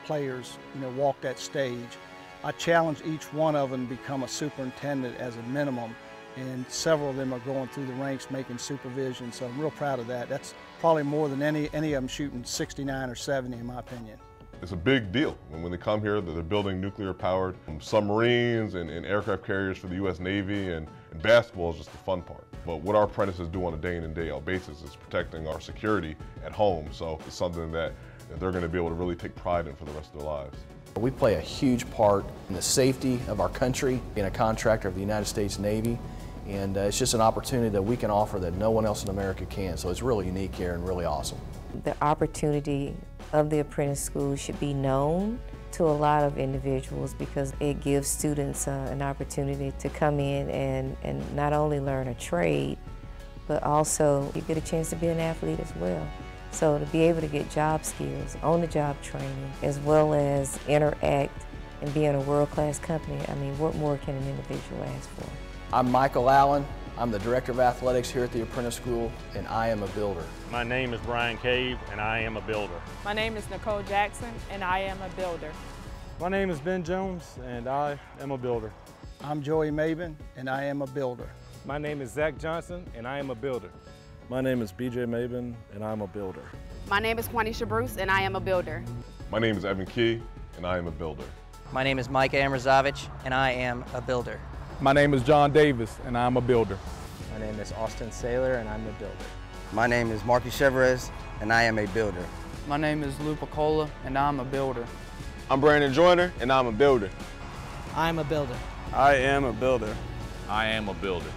players, you know, walk that stage. I challenge each one of them to become a superintendent as a minimum, and several of them are going through the ranks making supervision, so I'm real proud of that. That's probably more than any of them shooting 69 or 70 in my opinion. It's a big deal when they come here that they're building nuclear-powered submarines and aircraft carriers for the U.S. Navy, and basketball is just the fun part. But what our apprentices do on a day in and day out basis is protecting our security at home, so it's something that they're going to be able to really take pride in for the rest of their lives. We play a huge part in the safety of our country, being a contractor of the United States Navy, and it's just an opportunity that we can offer that no one else in America can, so it's really unique here and really awesome. The opportunity of the apprentice school should be known to a lot of individuals, because it gives students an opportunity to come in and not only learn a trade, but also you get a chance to be an athlete as well. So to be able to get job skills, on-the-job training, as well as interact and be in a world-class company, I mean, what more can an individual ask for? I'm Michael Allen. I'm the Director of Athletics here at the Apprentice School, and I am a builder. My name is Brian Cave, and I am a builder. My name is Nicole Jackson, and I am a builder. My name is Ben Jones, and I am a builder. I'm Joey Maben, and I am a builder. My name is Zach Johnson, and I am a builder. My name is BJ Maben, and I'm a builder. My name is Quanisha Bruce, and I am a builder. My name is Evan Key, and I am a builder. My name is Mike Amrazovich, and I am a builder. My name is John Davis, and I'm a builder. My name is Austin Saylor, and I'm a builder. My name is Marky Chevrez, and I am a builder. My name is Lou Picola, and I'm a builder. I'm Brandon Joyner, and I'm a builder. I'm a builder. I am a builder. I am a builder.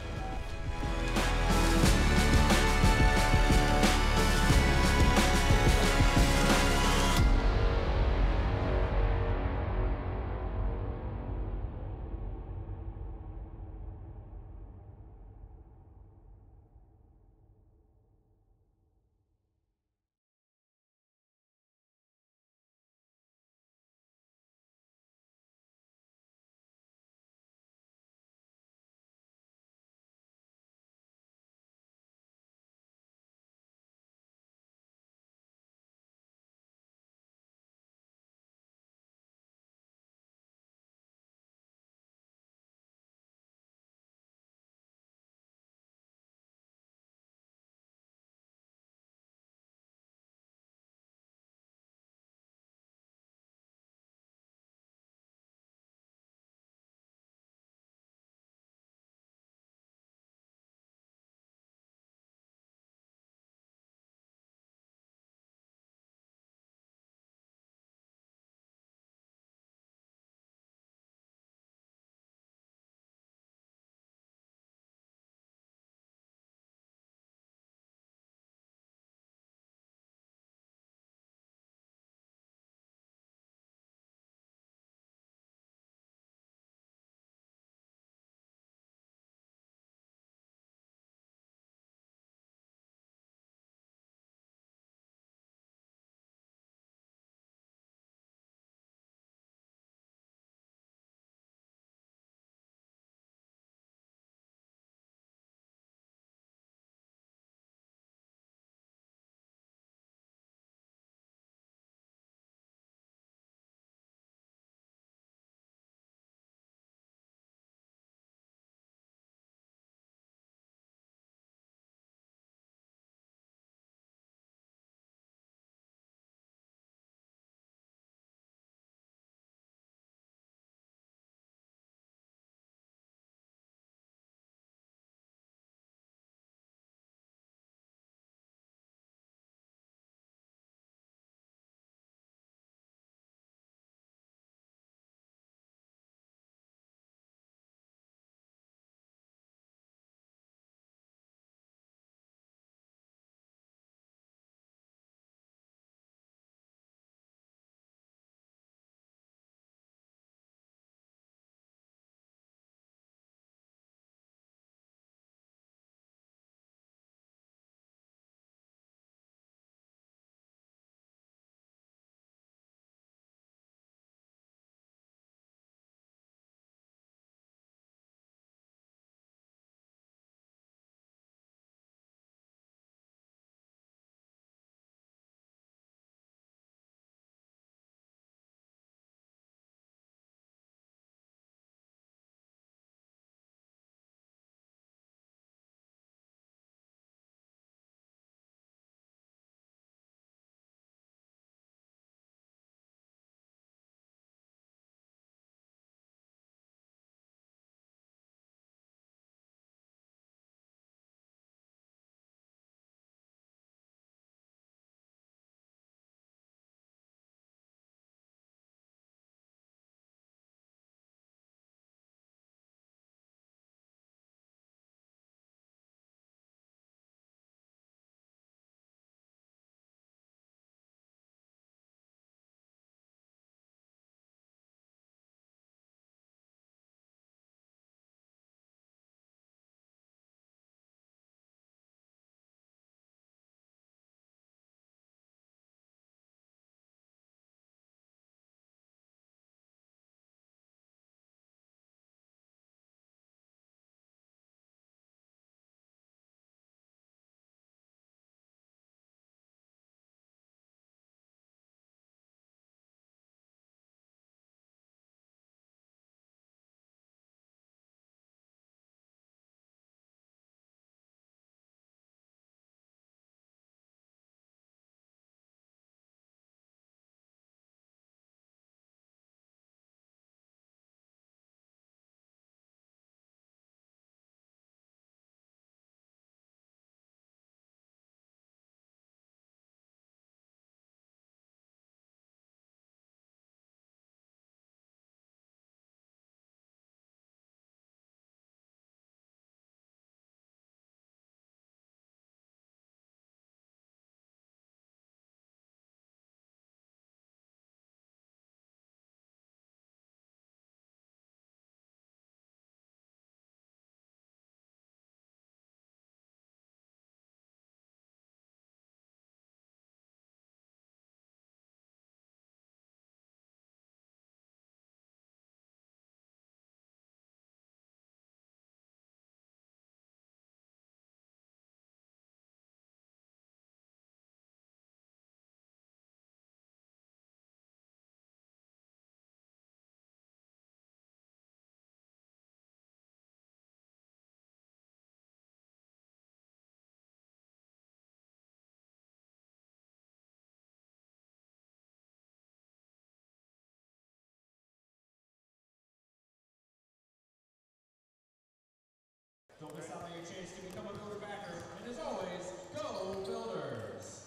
Don't miss out on your chance to become a builder backer. And as always, go Builders!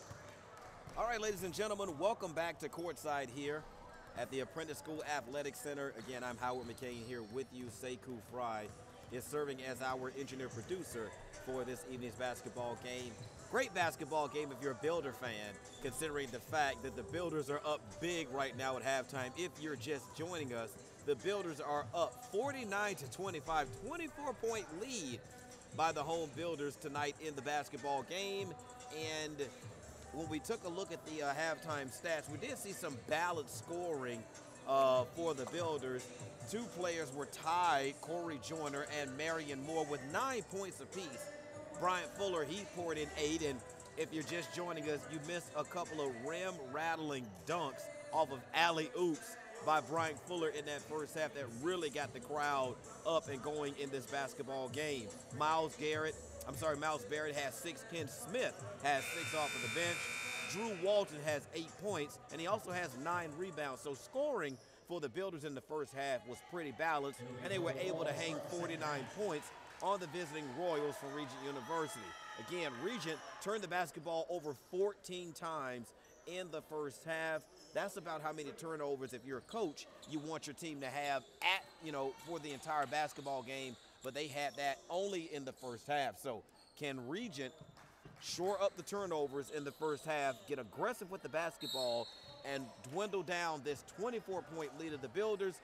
All right, ladies and gentlemen, welcome back to Courtside here at the Apprentice School Athletic Center. Again, I'm Howard McCain here with you. Sekou Fry is serving as our engineer-producer for this evening's basketball game. Great basketball game if you're a Builder fan, considering the fact that the Builders are up big right now at halftime. If you're just joining us, the Builders are up 49-25, 24-point lead by the home Builders tonight in the basketball game. And when we took a look at the halftime stats, we did see some balanced scoring for the Builders. Two players were tied, Corey Joyner and Marion Moore, with 9 points apiece. Bryant Fuller, he poured in 8, and if you're just joining us, you missed a couple of rim-rattling dunks off of alley-oops by Bryant Fuller in that first half that really got the crowd up and going in this basketball game. Miles Barrett has 6. Ken Smith has 6 off of the bench. Drew Walton has 8 points, and he also has 9 rebounds. So scoring for the Builders in the first half was pretty balanced, and they were able to hang 49 points on the visiting Royals from Regent University. Again, Regent turned the basketball over 14 times in the first half. That's about how many turnovers, if you're a coach, you want your team to have for the entire basketball game, but they had that only in the first half. So can Regent shore up the turnovers in the first half, get aggressive with the basketball, and dwindle down this 24-point lead of the Builders?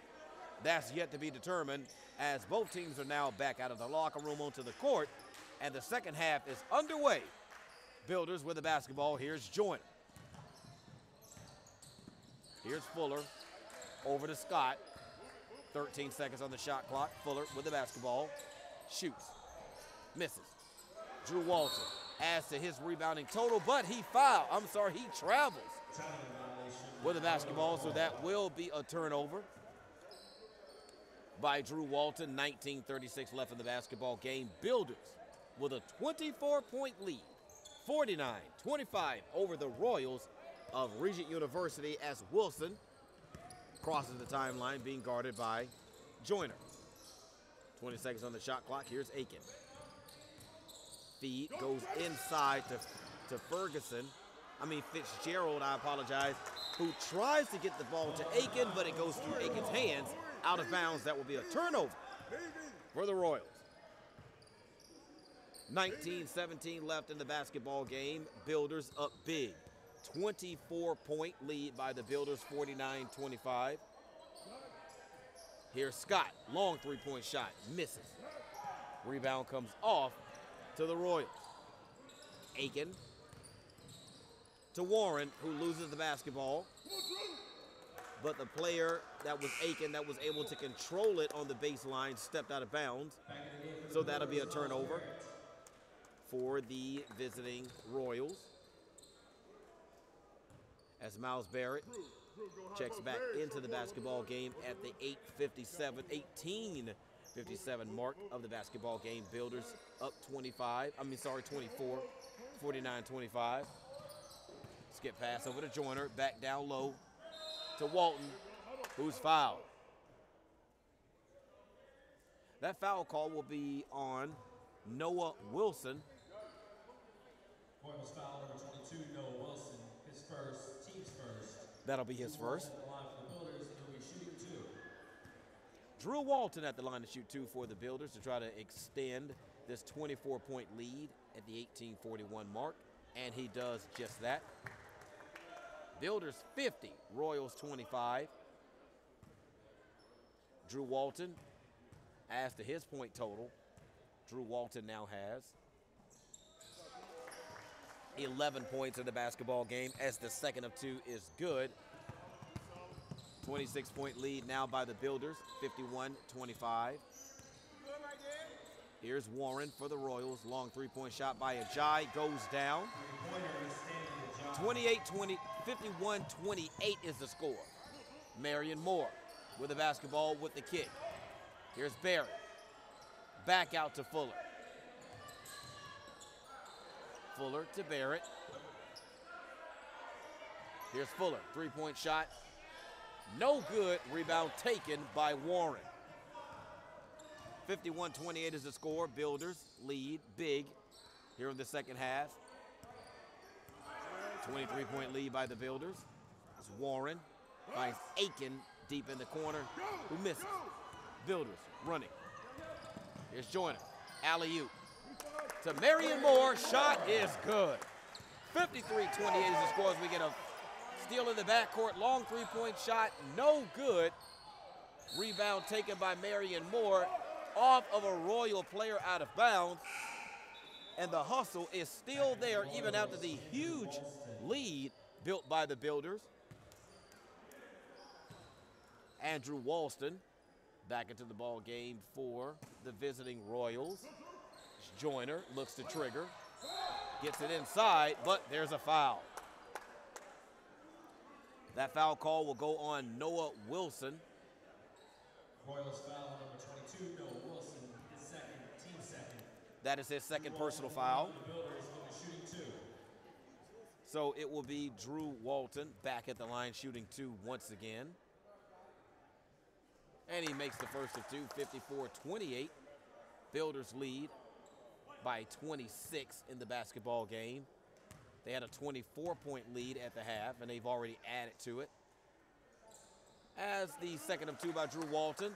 That's yet to be determined, as both teams are now back out of the locker room onto the court, and the second half is underway. Builders with the basketball. Here's Joyner. Here's Fuller over to Scott. 13 seconds on the shot clock. Fuller with the basketball. Shoots. Misses. Drew Walton adds to his rebounding total, but he travels with the basketball, so that will be a turnover by Drew Walton. 19:36 left in the basketball game. Builders with a 24-point lead, 49-25 over the Royals of Regent University, as Wilson crosses the timeline, being guarded by Joyner. 20 seconds on the shot clock. Here's Aiken. Feed goes inside to Fitzgerald, I apologize, who tries to get the ball to Aiken, but it goes through Aiken's hands, out of bounds. That will be a turnover for the Royals. 19:17 left in the basketball game. Builders up big. 24-point lead by the Builders, 49-25. Here's Scott. Long three-point shot. Misses. Rebound comes off to the Royals. Aiken to Warren, who loses the basketball. But the player that was Aiken that was able to control it on the baseline stepped out of bounds. So that'll be a turnover for the visiting Royals, as Miles Barrett checks back into the basketball game at the 18:57 mark of the basketball game. Builders up 24, 49-25. Skip pass over to Joyner, back down low to Walton, who's fouled. That foul call will be on Noah Wilson. Point was foul number 22, Noah Wilson. His first, team's first. That'll be his first. At the line for the Builders, and he'll be shooting 2. Drew Walton at the line to shoot 2 for the Builders to try to extend this 24-point lead at the 18:41 mark, and he does just that. Builders 50, Royals 25. Drew Walton, as to his point total, Drew Walton now has 11 points in the basketball game, as the second of 2 is good. 26-point lead now by the Builders, 51-25. Here's Warren for the Royals. Long three-point shot by Ajayi goes down. 51-28 is the score. Marion Moore with the basketball with the kick. Here's Barrett. Back out to Fuller. Fuller to Barrett. Here's Fuller, three-point shot. No good, rebound taken by Warren. 51-28 is the score. Builders lead big here in the second half. 23-point lead by the Builders. It's Warren finds Aiken deep in the corner, who misses. Builders running. Here's Joyner. Alley-oop to Marion Moore. Shot is good. 53-28 is the score as we get a steal in the backcourt. Long three-point shot, no good. Rebound taken by Marion Moore off of a Royal player out of bounds. And the hustle is still there even after the huge lead built by the Builders. Andrew Walston back into the ball game for the visiting Royals. Joyner looks to trigger, gets it inside, but there's a foul. That foul call will go on Noah Wilson. Royals foul number 22, Noah Wilson, his second, team second. That is his second personal foul. The Builders shooting two. So it will be Drew Walton back at the line shooting two once again. And he makes the first of two, 54-28. Builders lead by 26 in the basketball game. They had a 24-point lead at the half, and they've already added to it. As the second of two by Drew Walton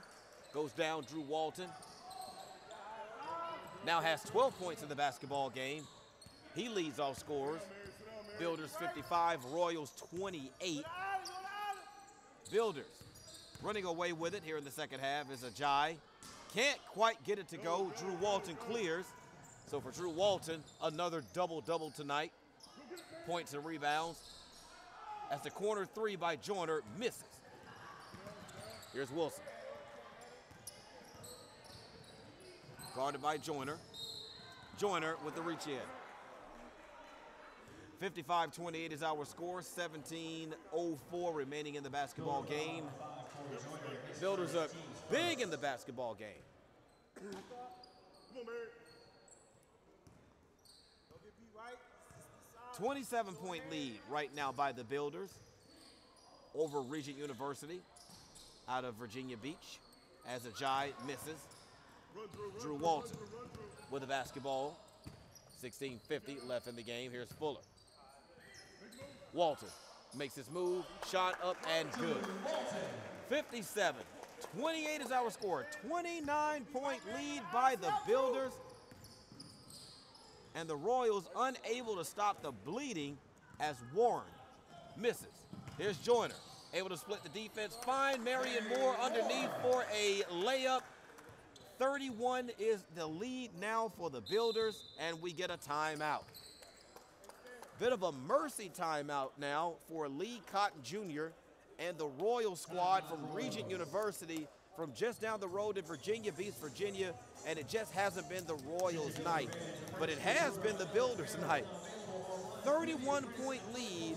goes down, Drew Walton now has 12 points in the basketball game. He leads all scorers. Builders 55, Royals 28. Builders running away with it here in the second half is Ajayi. Can't quite get it to go. Drew Walton clears. So for Drew Walton, another double-double tonight. Points and rebounds. As the corner three by Joyner misses. Here's Wilson. Guarded by Joyner. Joyner with the reach in. 55-28 is our score. 17:04 remaining in the basketball game. Builders up big in the basketball game. 27-point lead right now by the Builders over Regent University out of Virginia Beach as Ajayi misses. Drew Walton with the basketball. 16:50 left in the game. Here's Fuller. Walton makes his move, shot up and good. 57-28 is our score. 29-point lead by the Builders. And the Royals unable to stop the bleeding as Warren misses. Here's Joyner, able to split the defense, find Marion Moore underneath for a layup. 31 is the lead now for the Builders, and we get a timeout. Bit of a mercy timeout now for Lee Cotton Jr. and the Royal squad from Regent University from just down the road in Virginia Beach, Virginia, and it just hasn't been the Royals' night, but it has been the Builders' night. 31-point lead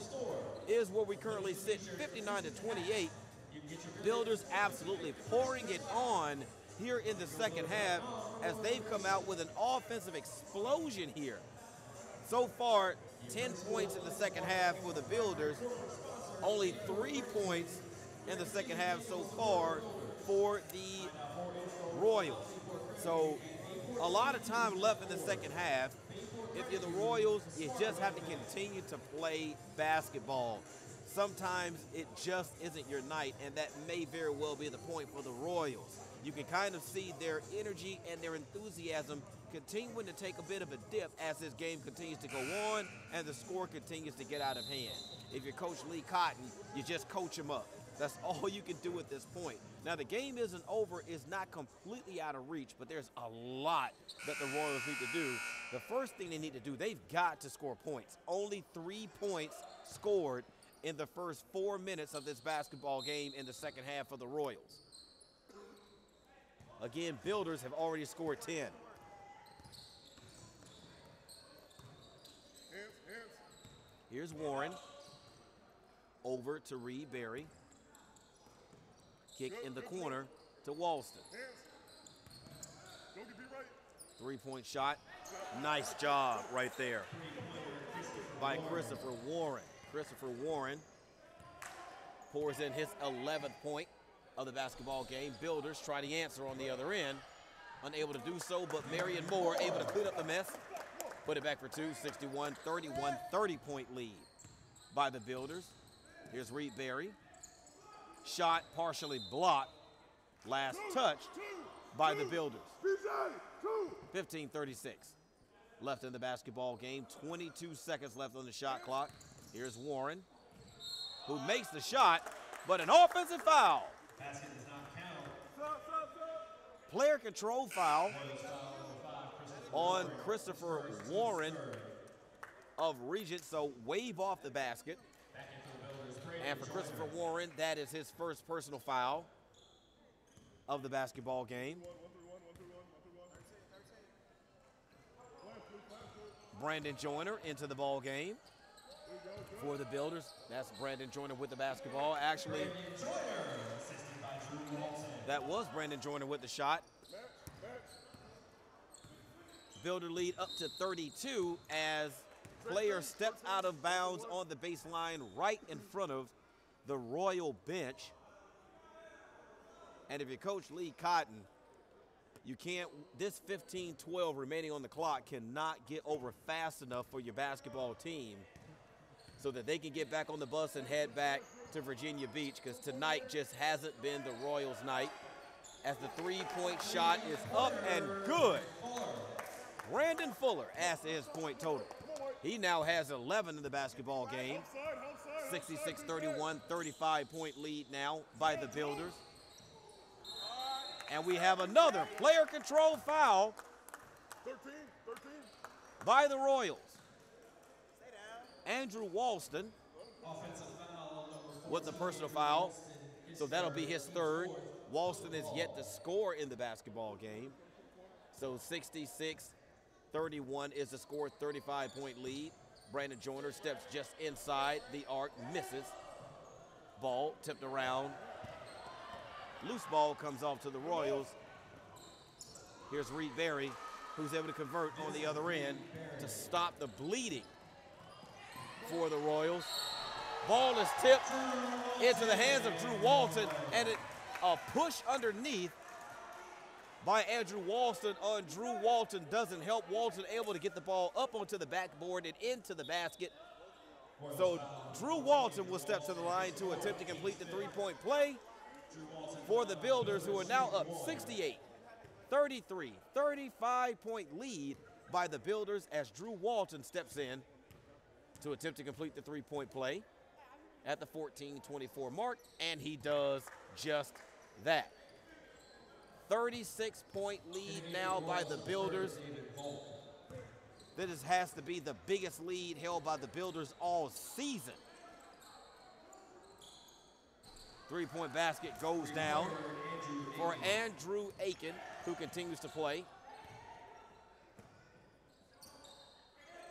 is where we currently sit, 59-28. Builders absolutely pouring it on here in the second half as they've come out with an offensive explosion here. So far, 10 points in the second half for the Builders, only 3 points in the second half so far for the Royals. So a lot of time left in the second half. If you're the Royals, you just have to continue to play basketball. Sometimes it just isn't your night, and that may very well be the point for the Royals. You can kind of see their energy and their enthusiasm continuing to take a bit of a dip as this game continues to go on and the score continues to get out of hand. If you're Coach Lee Cotton, you just coach him up. That's all you can do at this point. Now, the game isn't over, it's not completely out of reach, but there's a lot that the Royals need to do. The first thing they need to do, they've got to score points. Only 3 points scored in the first 4 minutes of this basketball game in the second half for the Royals. Again, Builders have already scored 10. Here's Warren. Over to Reed Berry. Kick in the corner to Walston. 3-point shot. Nice job right there by Christopher Warren. Christopher Warren pours in his 11th point of the basketball game. Builders try the answer on the other end. unable to do so, but Marion Moore able to clean up the mess. Put it back for two, 61-31, 30-point lead by the Builders. Here's Reed Berry. Shot partially blocked. Last touched by the Builders. 15-36 left in the basketball game. 22 seconds left on the shot clock. Here's Warren, who makes the shot, but an offensive foul. Player control foul on Christopher Warren of Regent, so wave off the basket. And for Christopher Warren, that is his first personal foul of the basketball game. Brandon Joyner into the ball game for the Builders. That's Brandon Joyner with the basketball. Actually, that was Brandon Joyner with the shot. Builder lead up to 32 as player steps out of bounds on the baseline right in front of the Royal bench. And if you're Coach Lee Cotton, you can't, this 15-12 remaining on the clock cannot get over fast enough for your basketball team so that they can get back on the bus and head back to Virginia Beach, because tonight just hasn't been the Royals' night. As the three-point shot is up and good. Brandon Fuller adds to his point total. He now has 11 in the basketball game. 66-31, 35-point lead now by the Builders. And we have another player control foul by the Royals. Andrew Walston with the personal foul, so that'll be his third. Walston is yet to score in the basketball game. So 66-31 is the score, 35-point lead. Brandon Joyner steps just inside the arc, misses. Ball tipped around. Loose ball comes off to the Royals. Here's Reed Berry, who's able to convert on the other end to stop the bleeding for the Royals. Ball is tipped into the hands of Drew Walton, and a push underneath by Andrew Walston on Drew Walton doesn't help. Walton able to get the ball up onto the backboard and into the basket. So Drew Walton will step to the line to attempt to complete the three-point play for the Builders, who are now up 68-33, 35-point lead by the Builders as Drew Walton steps in to attempt to complete the three-point play at the 14-24 mark, and he does just that. 36-point lead now by the Builders. This has to be the biggest lead held by the Builders all season. Three-point basket goes down for Andrew Aiken, who continues to play.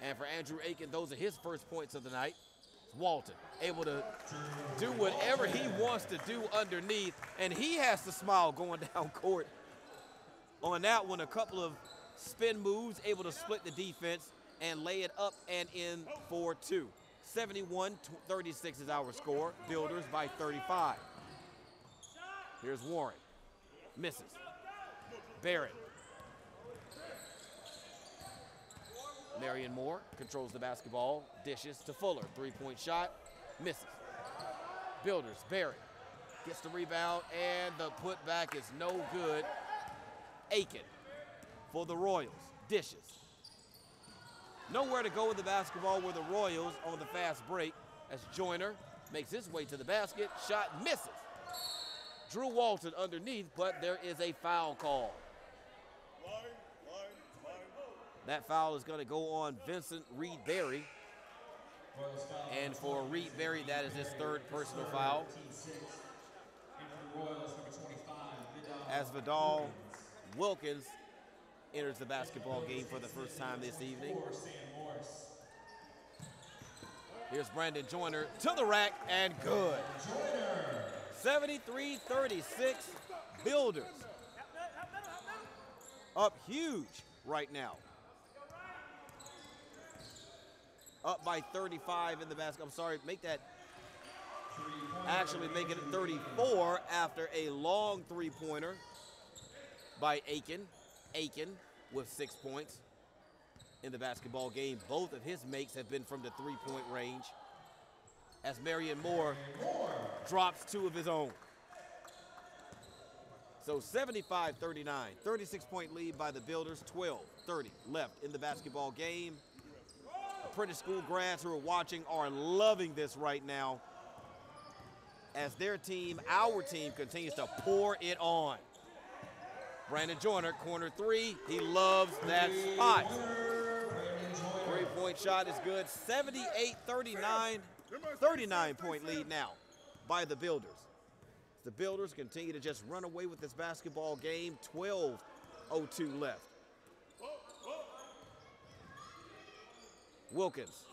And for Andrew Aiken, those are his first points of the night. Walton able to do whatever he wants to do underneath, and he has to smile going down court. On that one, a couple of spin moves, able to split the defense and lay it up and in for two. 71-36 is our score. Builders by 35. Here's Warren. Misses. Barrett. Marion Moore controls the basketball. Dishes to Fuller. Three-point shot. Misses. Builders. Barrett gets the rebound, and the putback is no good. Aiken for the Royals. Dishes. Nowhere to go with the basketball with the Royals on the fast break as Joyner makes his way to the basket. Shot misses. Drew Walton underneath, but there is a foul call. That foul is going to go on Vincent Reed Berry. And for Reed Berry, that is his third personal foul. As Vidal Wilkins enters the basketball game for the first time this evening. Here's Brandon Joyner to the rack, and good. 73-36, Builders. Up huge right now. Up by 35 in the basket. I'm sorry, actually make it 34 after a long three-pointer by Aiken. Aiken with 6 points in the basketball game. Both of his makes have been from the three-point range, as Marion Moore drops 2 of his own. So 75-39, 36-point lead by the Builders, 12:30 left in the basketball game. Apprentice school grads who are watching are loving this right now as their team, our team, continues to pour it on. Brandon Joyner, corner 3, he loves that spot. 3-point shot is good, 78-39, 39-point lead now by the Builders. The Builders continue to just run away with this basketball game, 12:02 left. Wilkins.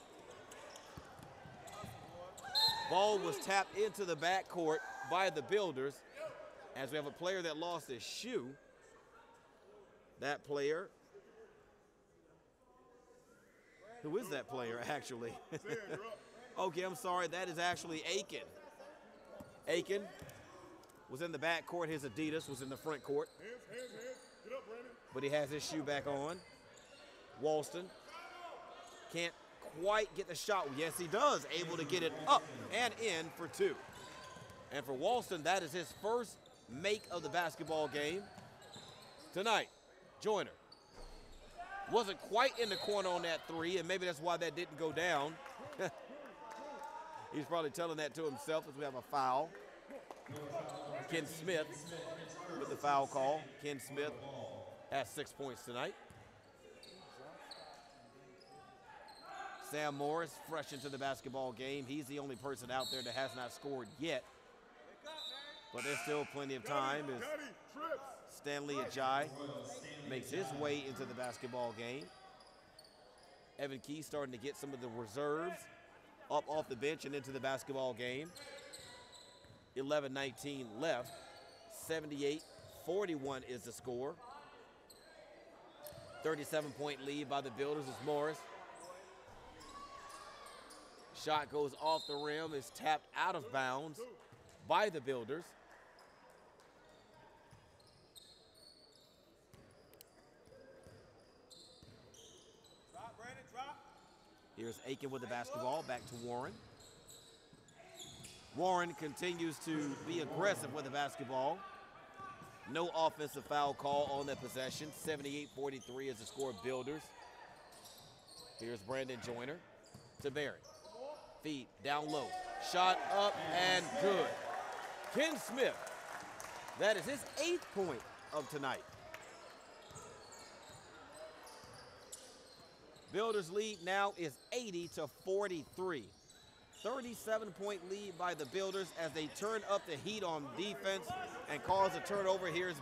Ball was tapped into the backcourt by the Builders as we have a player that lost his shoe. That player, who is that player actually? Okay, I'm sorry, that is actually Aiken. Aiken was in the backcourt, his Adidas was in the front court. But he has his shoe back on. Walston can't quite get the shot. Yes, he does, able to get it up and in for 2. And for Walston, that is his first make of the basketball game tonight. Joyner wasn't quite in the corner on that 3, and maybe that's why that didn't go down. He's probably telling that to himself as we have a foul. Ken Smith with the foul call. Ken Smith has 6 points tonight. Sam Morris, fresh into the basketball game. He's the only person out there that has not scored yet. But there's still plenty of time as Stanley Ajayi makes his way into the basketball game. Evan Key starting to get some of the reserves up off the bench and into the basketball game. 11:19 left. 78-41 is the score. 37-point lead by the Builders is Morris. Shot goes off the rim, is tapped out of bounds by the Builders. Here's Aiken with the basketball, back to Warren. Warren continues to be aggressive with the basketball. No offensive foul call on that possession. 78-43 is the score of Builders. Here's Brandon Joyner to Barrett. Feed down low. Shot up and good. Ken Smith, that is his 8th point of tonight. Builders' lead now is 80-43. 37-point lead by the Builders as they turn up the heat on defense and cause a turnover. Here's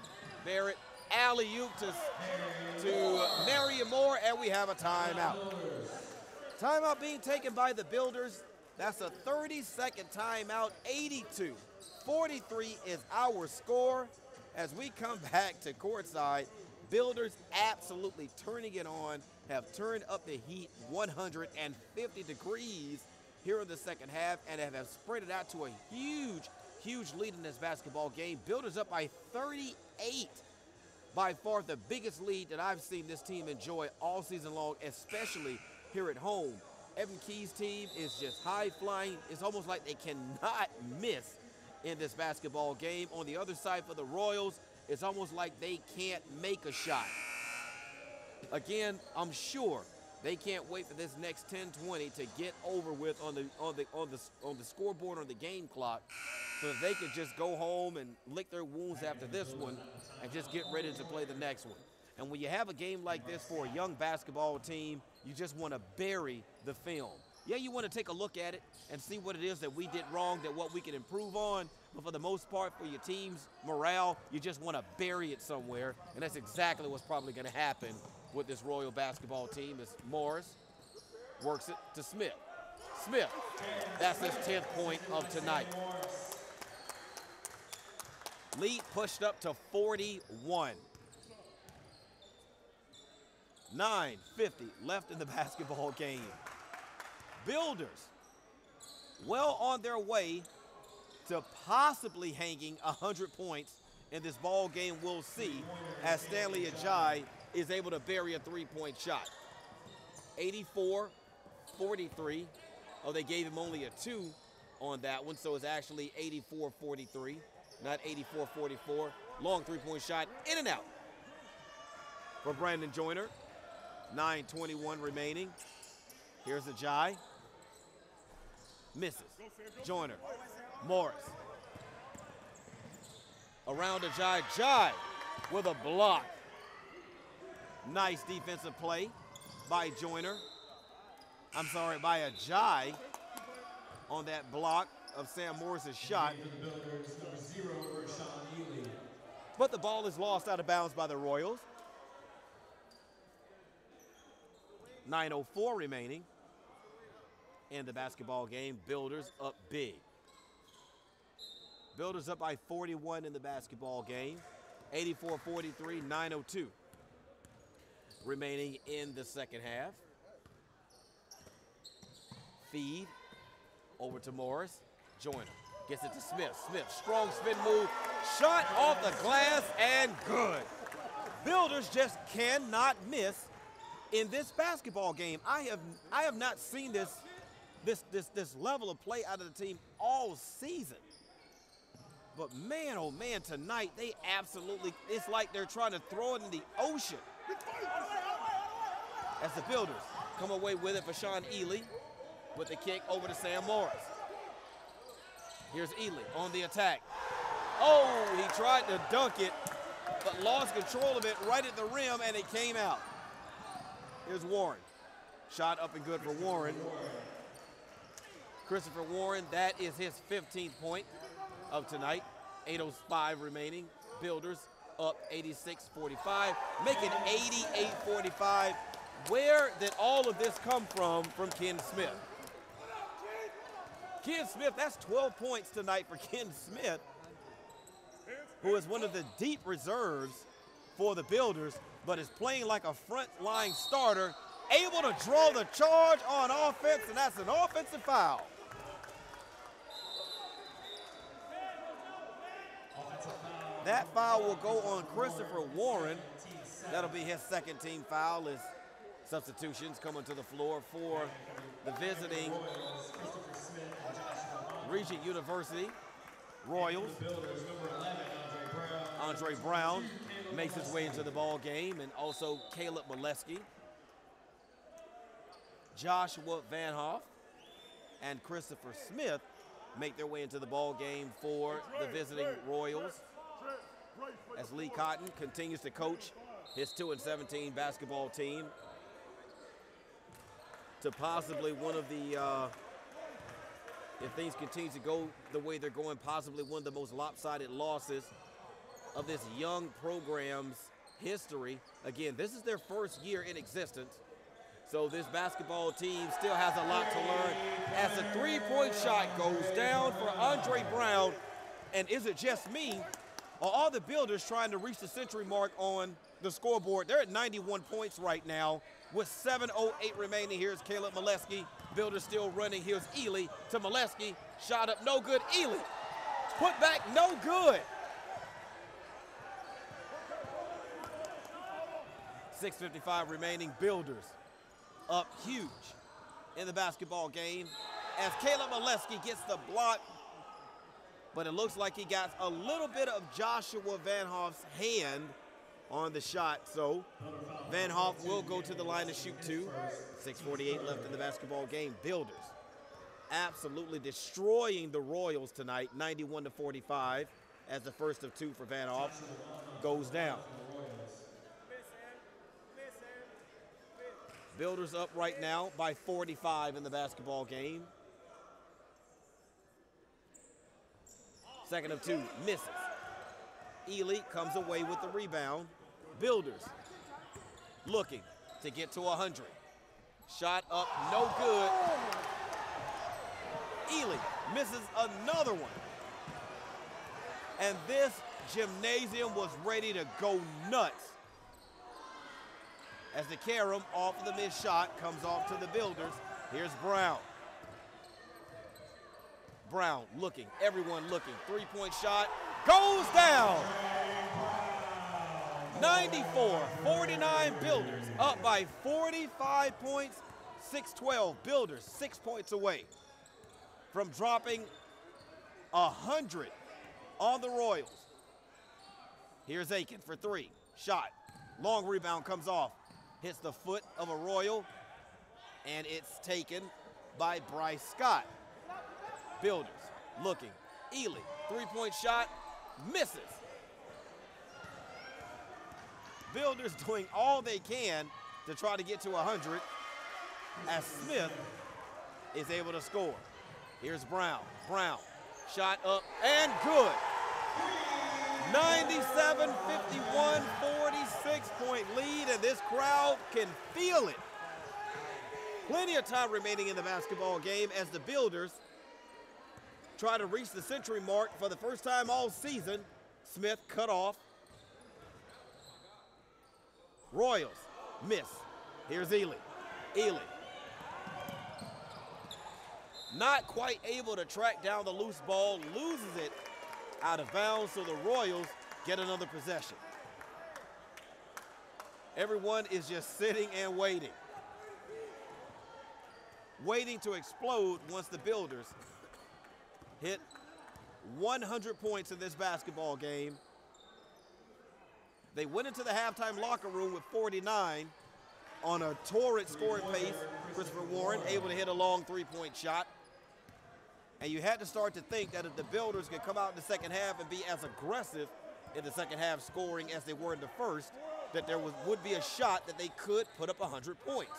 Barrett, alley-oop to Marion Moore, and we have a timeout. Timeout being taken by the Builders. That's a 30-second timeout. 82-43 is our score as we come back to courtside. Builders absolutely turning it on, have turned up the heat 150 degrees here in the second half and have spread it out to a huge lead in this basketball game. Builders up by 38. By far the biggest lead that I've seen this team enjoy all season long, especially here at home. Evan Key's team is just high flying. It's almost like they cannot miss in this basketball game. On the other side for the Royals, it's almost like they can't make a shot. Again, I'm sure they can't wait for this next 10-20 to get over with on the scoreboard, on the game clock, so that they could just go home and lick their wounds after this one and just get ready to play the next one. And when you have a game like this for a young basketball team, you just want to bury the film. Yeah, you want to take a look at it and see what it is that we did wrong, that what we can improve on, but for the most part, for your team's morale, you just want to bury it somewhere, and that's exactly what's probably going to happen with this Royal basketball team. As Morris works it to Smith. Smith, that's his 10th point of tonight. Lead pushed up to 41. 9:50 left in the basketball game. Builders well on their way to possibly hanging 100 points in this ball game, we'll see, as Stanley Ajayi is able to bury a three-point shot. 84-43. Oh, they gave him only a 2 on that one, so it's actually 84-43, not 84-44. Long three-point shot, in and out for Brandon Joyner. 9:21 remaining. Here's Ajayi. Misses. Joyner. Morris. Around Ajayi. Ajayi with a block. Nice defensive play by Joyner. I'm sorry, by Ajayi on that block of Sam Morris's shot. But the ball is lost out of bounds by the Royals. 9:04 remaining in the basketball game. Builders up big. Builders up by 41 in the basketball game. 84-43, 9:02 remaining in the second half. Feed over to Morris. Joyner gets it to Smith. Smith, strong spin move. Shot off the glass and good. Builders just cannot miss in this basketball game. I have not seen this level of play out of the team all season. But man, oh man, tonight they absolutely, it's like they're trying to throw it in the ocean. As the Builders come away with it for Sean Ely with the kick over to Sam Morris. Here's Ely on the attack. Oh, he tried to dunk it, but lost control of it right at the rim, and it came out. Here's Warren. Shot up and good for Warren. Christopher Warren, that is his 15th point of tonight. 8:05 remaining. Builders up 86-45, making 88-45. Where did all of this come from Ken Smith? Ken Smith, that's 12 points tonight for Ken Smith, who is one of the deep reserves for the Builders, but is playing like a front-line starter, able to draw the charge on offense, and that's an offensive foul. That foul will go on Christopher Warren. That'll be his second team foul as substitutions coming to the floor for the visiting Regent University Royals. Andre Brown makes his way into the ball game, and also Caleb Molesky. Joshua Van Hoff and Christopher Smith make their way into the ball game for the visiting Royals, as Lee Cotton continues to coach his 2-17 basketball team to possibly one of the, if things continue to go the way they're going, possibly one of the most lopsided losses of this young program's history. Again, this is their first year in existence, so this basketball team still has a lot to learn. As the three-point shot goes down for Andre Brown, and is it just me? Are all the Builders trying to reach the century mark on the scoreboard? They're at 91 points right now with 7:08 remaining. Here's Caleb Molesky. Builders still running. Here's Ely to Molesky. Shot up, no good. Ely, put back, no good. 6:55 remaining. Builders up huge in the basketball game as Caleb Molesky gets the block, but it looks like he got a little bit of Joshua Van Hoff's hand on the shot, so Van Hoff will go to the line to shoot two. 6:48 left in the basketball game. Builders absolutely destroying the Royals tonight, 91-45, as the first of two for Van Hoff goes down. Builders up right now by 45 in the basketball game. Second of two, misses. Ely comes away with the rebound. Builders looking to get to 100. Shot up, no good. Ely misses another one. And this gymnasium was ready to go nuts as the carom off of the missed shot comes off to the Builders. Here's Brown. Brown looking, everyone looking. Three-point shot goes down. 94-49 Builders, up by 45 points, 6-12. Builders 6 points away from dropping 100 on the Royals. Here's Aiken for three. Shot. Long rebound comes off. Hits the foot of a Royal, and it's taken by Bryce Scott. Builders looking. Ely, three-point shot, misses. Builders doing all they can to try to get to 100 as Smith is able to score. Here's Brown. Brown, shot up and good. 97-51, 46-point lead, and this crowd can feel it. Plenty of time remaining in the basketball game as the Builders try to reach the century mark for the first time all season. Smith cut off. Royals miss. Here's Ely. Ely. Not quite able to track down the loose ball, loses it out of bounds, so the Royals get another possession. Everyone is just sitting and waiting. Waiting to explode once the Builders hit 100 points in this basketball game. They went into the halftime locker room with 49 on a torrid scoring pace. Christopher Warren able to hit a long three-point shot. And you had to start to think that if the Builders could come out in the second half and be as aggressive in the second half scoring as they were in the first, that there would be a shot that they could put up 100 points.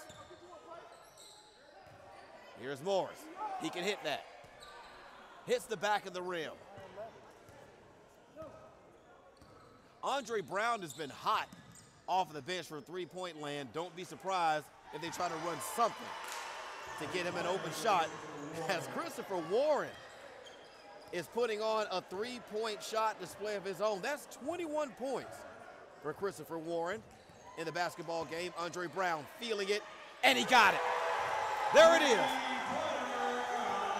Here's Morris. He can hit that. Hits the back of the rim. Andre Brown has been hot off of the bench for three-point land. Don't be surprised if they try to run something to get him an open shot, as Christopher Warren is putting on a three-point shot display of his own. That's 21 points for Christopher Warren in the basketball game. Andre Brown feeling it, and he got it. There it is.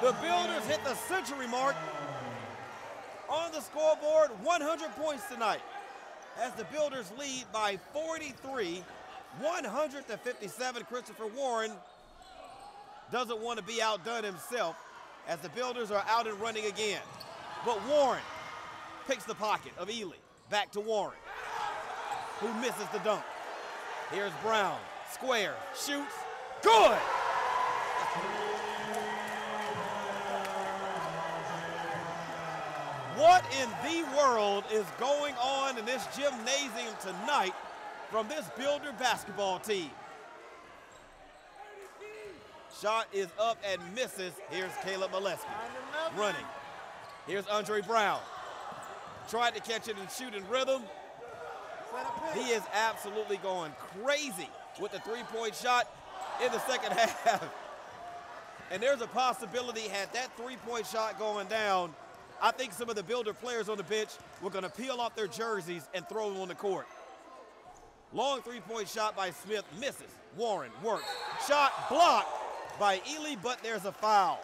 The Builders hit the century mark on the scoreboard. 100 points tonight as the Builders lead by 43, 100-57. Christopher Warren doesn't want to be outdone himself as the Builders are out and running again. But Warren picks the pocket of Ely. Back to Warren, who misses the dunk. Here's Brown, square, shoots, good! What in the world is going on in this gymnasium tonight from this Builder basketball team? Shot is up and misses. Here's Caleb Molesky running. Here's Andre Brown. Tried to catch it and shoot in rhythm. He is absolutely going crazy with the three-point shot in the second half. And there's a possibility, had that three-point shot going down, I think some of the Builder players on the bench were going to peel off their jerseys and throw them on the court. Long three-point shot by Smith, misses. Warren works. Shot blocked by Ely, but there's a foul.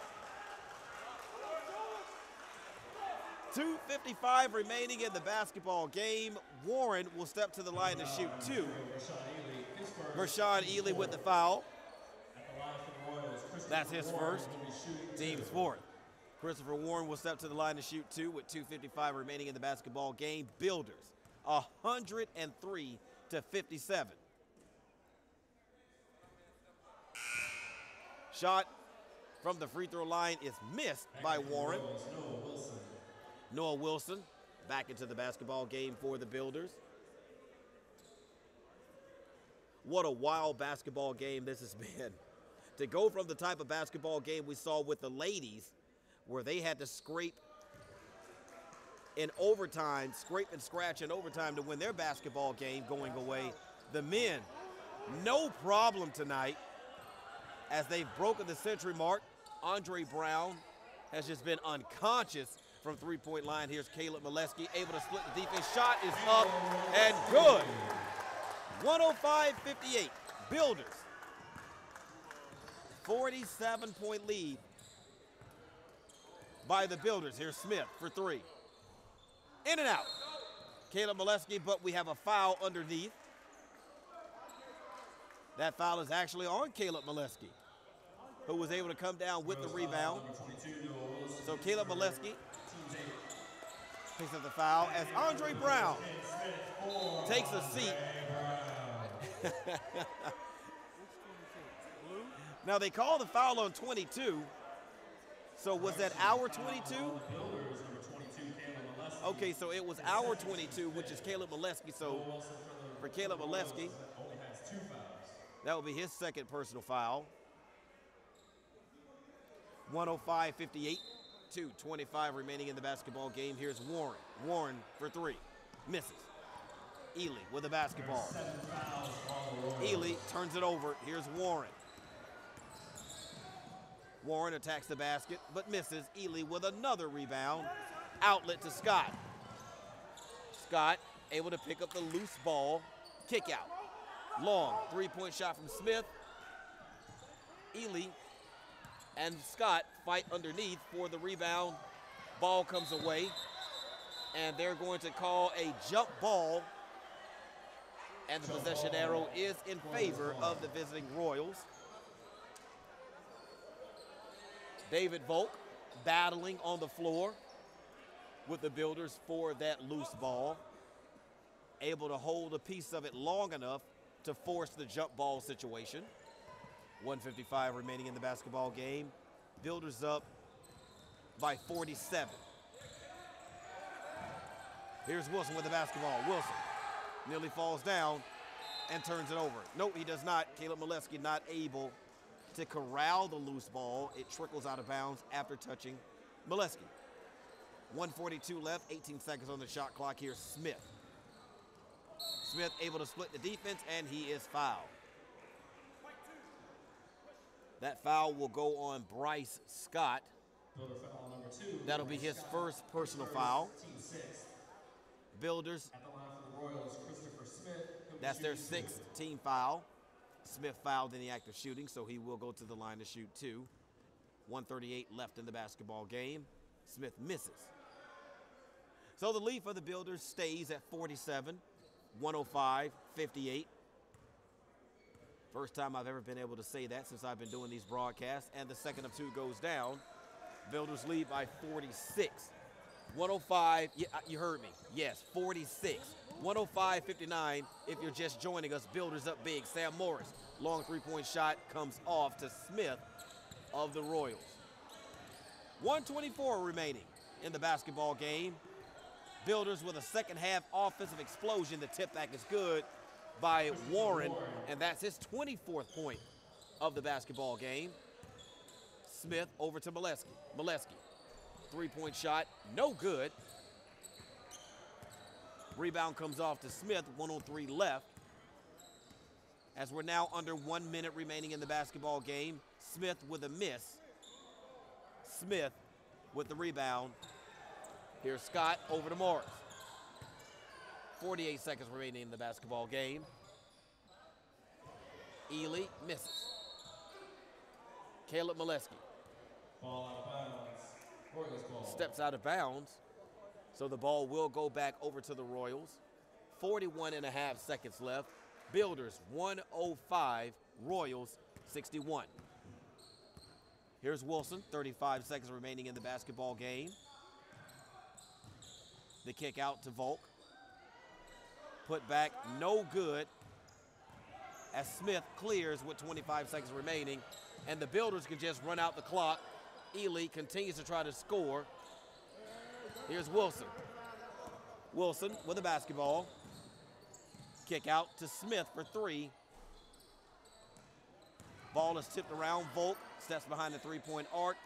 2:55 remaining in the basketball game. Warren will step to the line to shoot two. Rashawn Ely with the foul. That's his first, team's fourth. Christopher Warren will step to the line to shoot two with 2:55 remaining in the basketball game. Builders 103-57. Shot from the free throw line is missed by Warren. Noah Wilson back into the basketball game for the Builders. What a wild basketball game this has been. To go from the type of basketball game we saw with the ladies, where they had to scrape in overtime, scrape and scratch in overtime to win their basketball game going away. The men, no problem tonight as they've broken the century mark. Andre Brown has just been unconscious from three-point line. Here's Caleb Molesky, able to split the defense. Shot is up and good. 105-58. Builders, 47-point lead by the Builders. Here's Smith for three. In and out. Caleb Molesky, but we have a foul underneath. That foul is actually on Caleb Molesky, who was able to come down with the rebound. So Caleb Molesky picks up the foul as Andre Brown takes a seat. Now they call the foul on 22. So was that our 22? Okay, so it was our 22, which is Caleb Molesky. So for Caleb Molesky, that will be his second personal foul. 105-58, 2:25 remaining in the basketball game. Here's Warren. Warren for three, misses. Ely with the basketball. Ely turns it over. Here's Warren. Warren attacks the basket, but misses. Ely with another rebound. Outlet to Scott. Scott able to pick up the loose ball. Kick out. Long three-point shot from Smith. Ely and Scott fight underneath for the rebound. Ball comes away, and they're going to call a jump ball, and the possession arrow is in favor of the visiting Royals. David Volk battling on the floor with the Builders for that loose ball, able to hold a piece of it long enough to force the jump ball situation. 1:55 remaining in the basketball game. Builders up by 47. Here's Wilson with the basketball. Wilson nearly falls down and turns it over. Nope, he does not. Caleb Molesky not able to corral the loose ball. It trickles out of bounds after touching Molesky. 1:42 left, 18 seconds on the shot clock. Here's Smith. Smith able to split the defense, and he is fouled. That foul will go on Bryce Scott. That'll be his first personal foul. Builders, that's their sixth team foul. Smith fouled in the act of shooting, so he will go to the line to shoot two. 1:38 left in the basketball game. Smith misses. So the lead for the Builders stays at 47, 105-58. First time I've ever been able to say that since I've been doing these broadcasts, and the second of two goes down. Builders lead by 46. 105, yeah, you heard me. Yes, 46. 105-59 if you're just joining us. Builders up big. Sam Morris, long three-point shot comes off to Smith of the Royals. 1:24 remaining in the basketball game. Builders with a second half offensive explosion. The tip back is good by Warren, and that's his 24th point of the basketball game. Smith over to Molesky. Molesky, three-point shot, no good. Rebound comes off to Smith, 1:03 left. As we're now under 1 minute remaining in the basketball game, Smith with a miss. Smith with the rebound. Here's Scott over to Morris. 48 seconds remaining in the basketball game. Ely misses. Caleb Molesky Ball out of bounds. Royals ball. Steps out of bounds, so the ball will go back over to the Royals. 41.5 seconds left. Builders 105, Royals 61. Here's Wilson, 35 seconds remaining in the basketball game. The kick out to Volk. Put back, no good, as Smith clears with 25 seconds remaining, and the Builders can just run out the clock. Ely continues to try to score. Here's Wilson. Wilson with the basketball. Kick out to Smith for three. Ball is tipped around. Volk steps behind the three-point arc,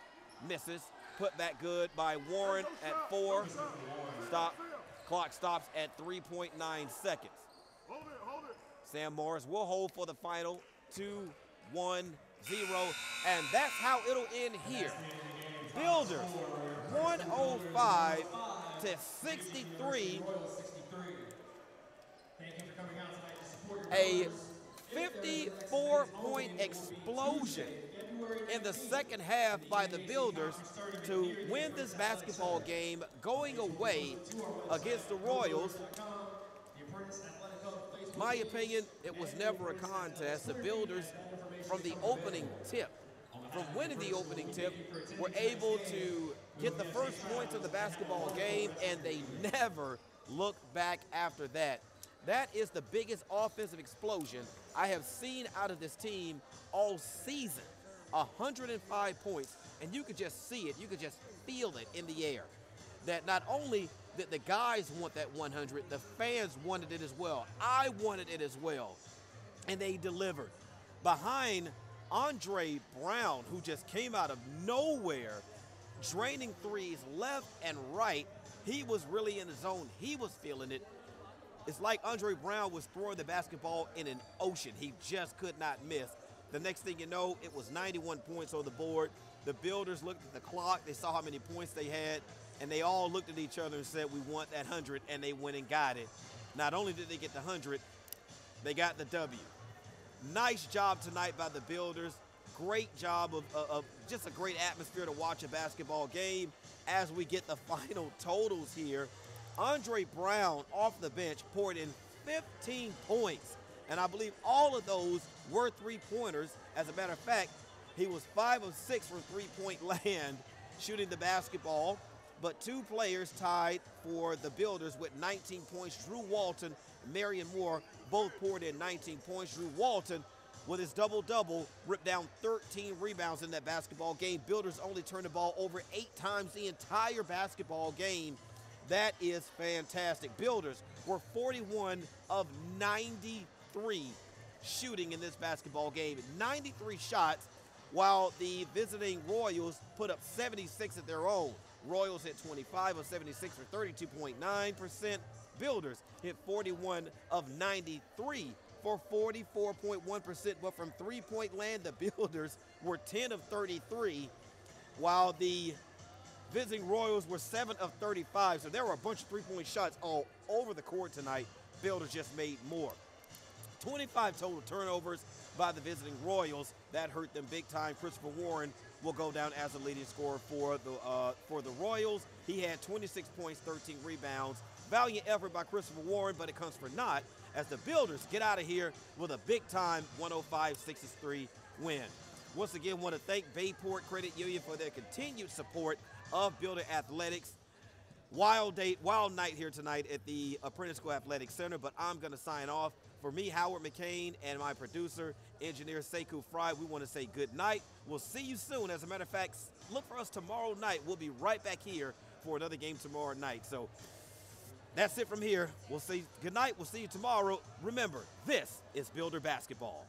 misses. Put back good by Warren at 4. Stop. Clock stops at 3.9 seconds. Sam Morris will hold for the final 2-1-0, and that's how it'll end here. Builders 105 to 63. A 54 4-point explosion in the second half by the Builders to win this basketball game going away against the Royals. My opinion, it was never a contest. The Builders, from the opening tip, from winning the opening tip, were able to get the first points of the basketball game, and they never looked back after that. That is the biggest offensive explosion I have seen out of this team all season. 105 points, and you could just see it, you could just feel it in the air. That not only did the guys want that 100, the fans wanted it as well. I wanted it as well, and they delivered. Behind Andre Brown, who just came out of nowhere, draining threes left and right. He was really in the zone. He was feeling it. It's like Andre Brown was throwing the basketball in an ocean. He just could not miss. The next thing you know, it was 91 points on the board. The Builders looked at the clock. They saw how many points they had, and they all looked at each other and said, we want that 100, and they went and got it. Not only did they get the 100, they got the W. Nice job tonight by the Builders. Great job of just a great atmosphere to watch a basketball game. As we get the final totals here, Andre Brown off the bench poured in 15 points, and I believe all of those were three-pointers. As a matter of fact, he was 5 of 6 from three-point land shooting the basketball, but two players tied for the Builders with 19 points. Drew Walton, Marion Moore both poured in 19 points. Drew Walton, with his double-double, ripped down 13 rebounds in that basketball game. Builders only turned the ball over 8 times the entire basketball game. That is fantastic. Builders were 41 of 93 shooting in this basketball game. 93 shots, while the visiting Royals put up 76 of their own. Royals hit 25 of 76 for 32.9%. Builders hit 41 of 93 for 44.1%, but from three-point land, the Builders were 10 of 33, while the visiting Royals were 7 of 35. So there were a bunch of three-point shots all over the court tonight. Builders just made more. 25 total turnovers by the visiting Royals. That hurt them big time. Christopher Warren will go down as the leading scorer for the Royals. He had 26 points, 13 rebounds. Valiant effort by Christopher Warren, but it comes for naught as the Builders get out of here with a big-time 105-63 win. Once again, want to thank Bayport Credit Union for their continued support of Builder Athletics. Wild night here tonight at the Apprentice School Athletic Center, but I'm going to sign off. For me, Howard McCain, and my producer, engineer Sekou Fry, we want to say good night. We'll see you soon. As a matter of fact, look for us tomorrow night. We'll be right back here for another game tomorrow night. So that's it from here. We'll say good night. We'll see you tomorrow. Remember, this is Builder Basketball.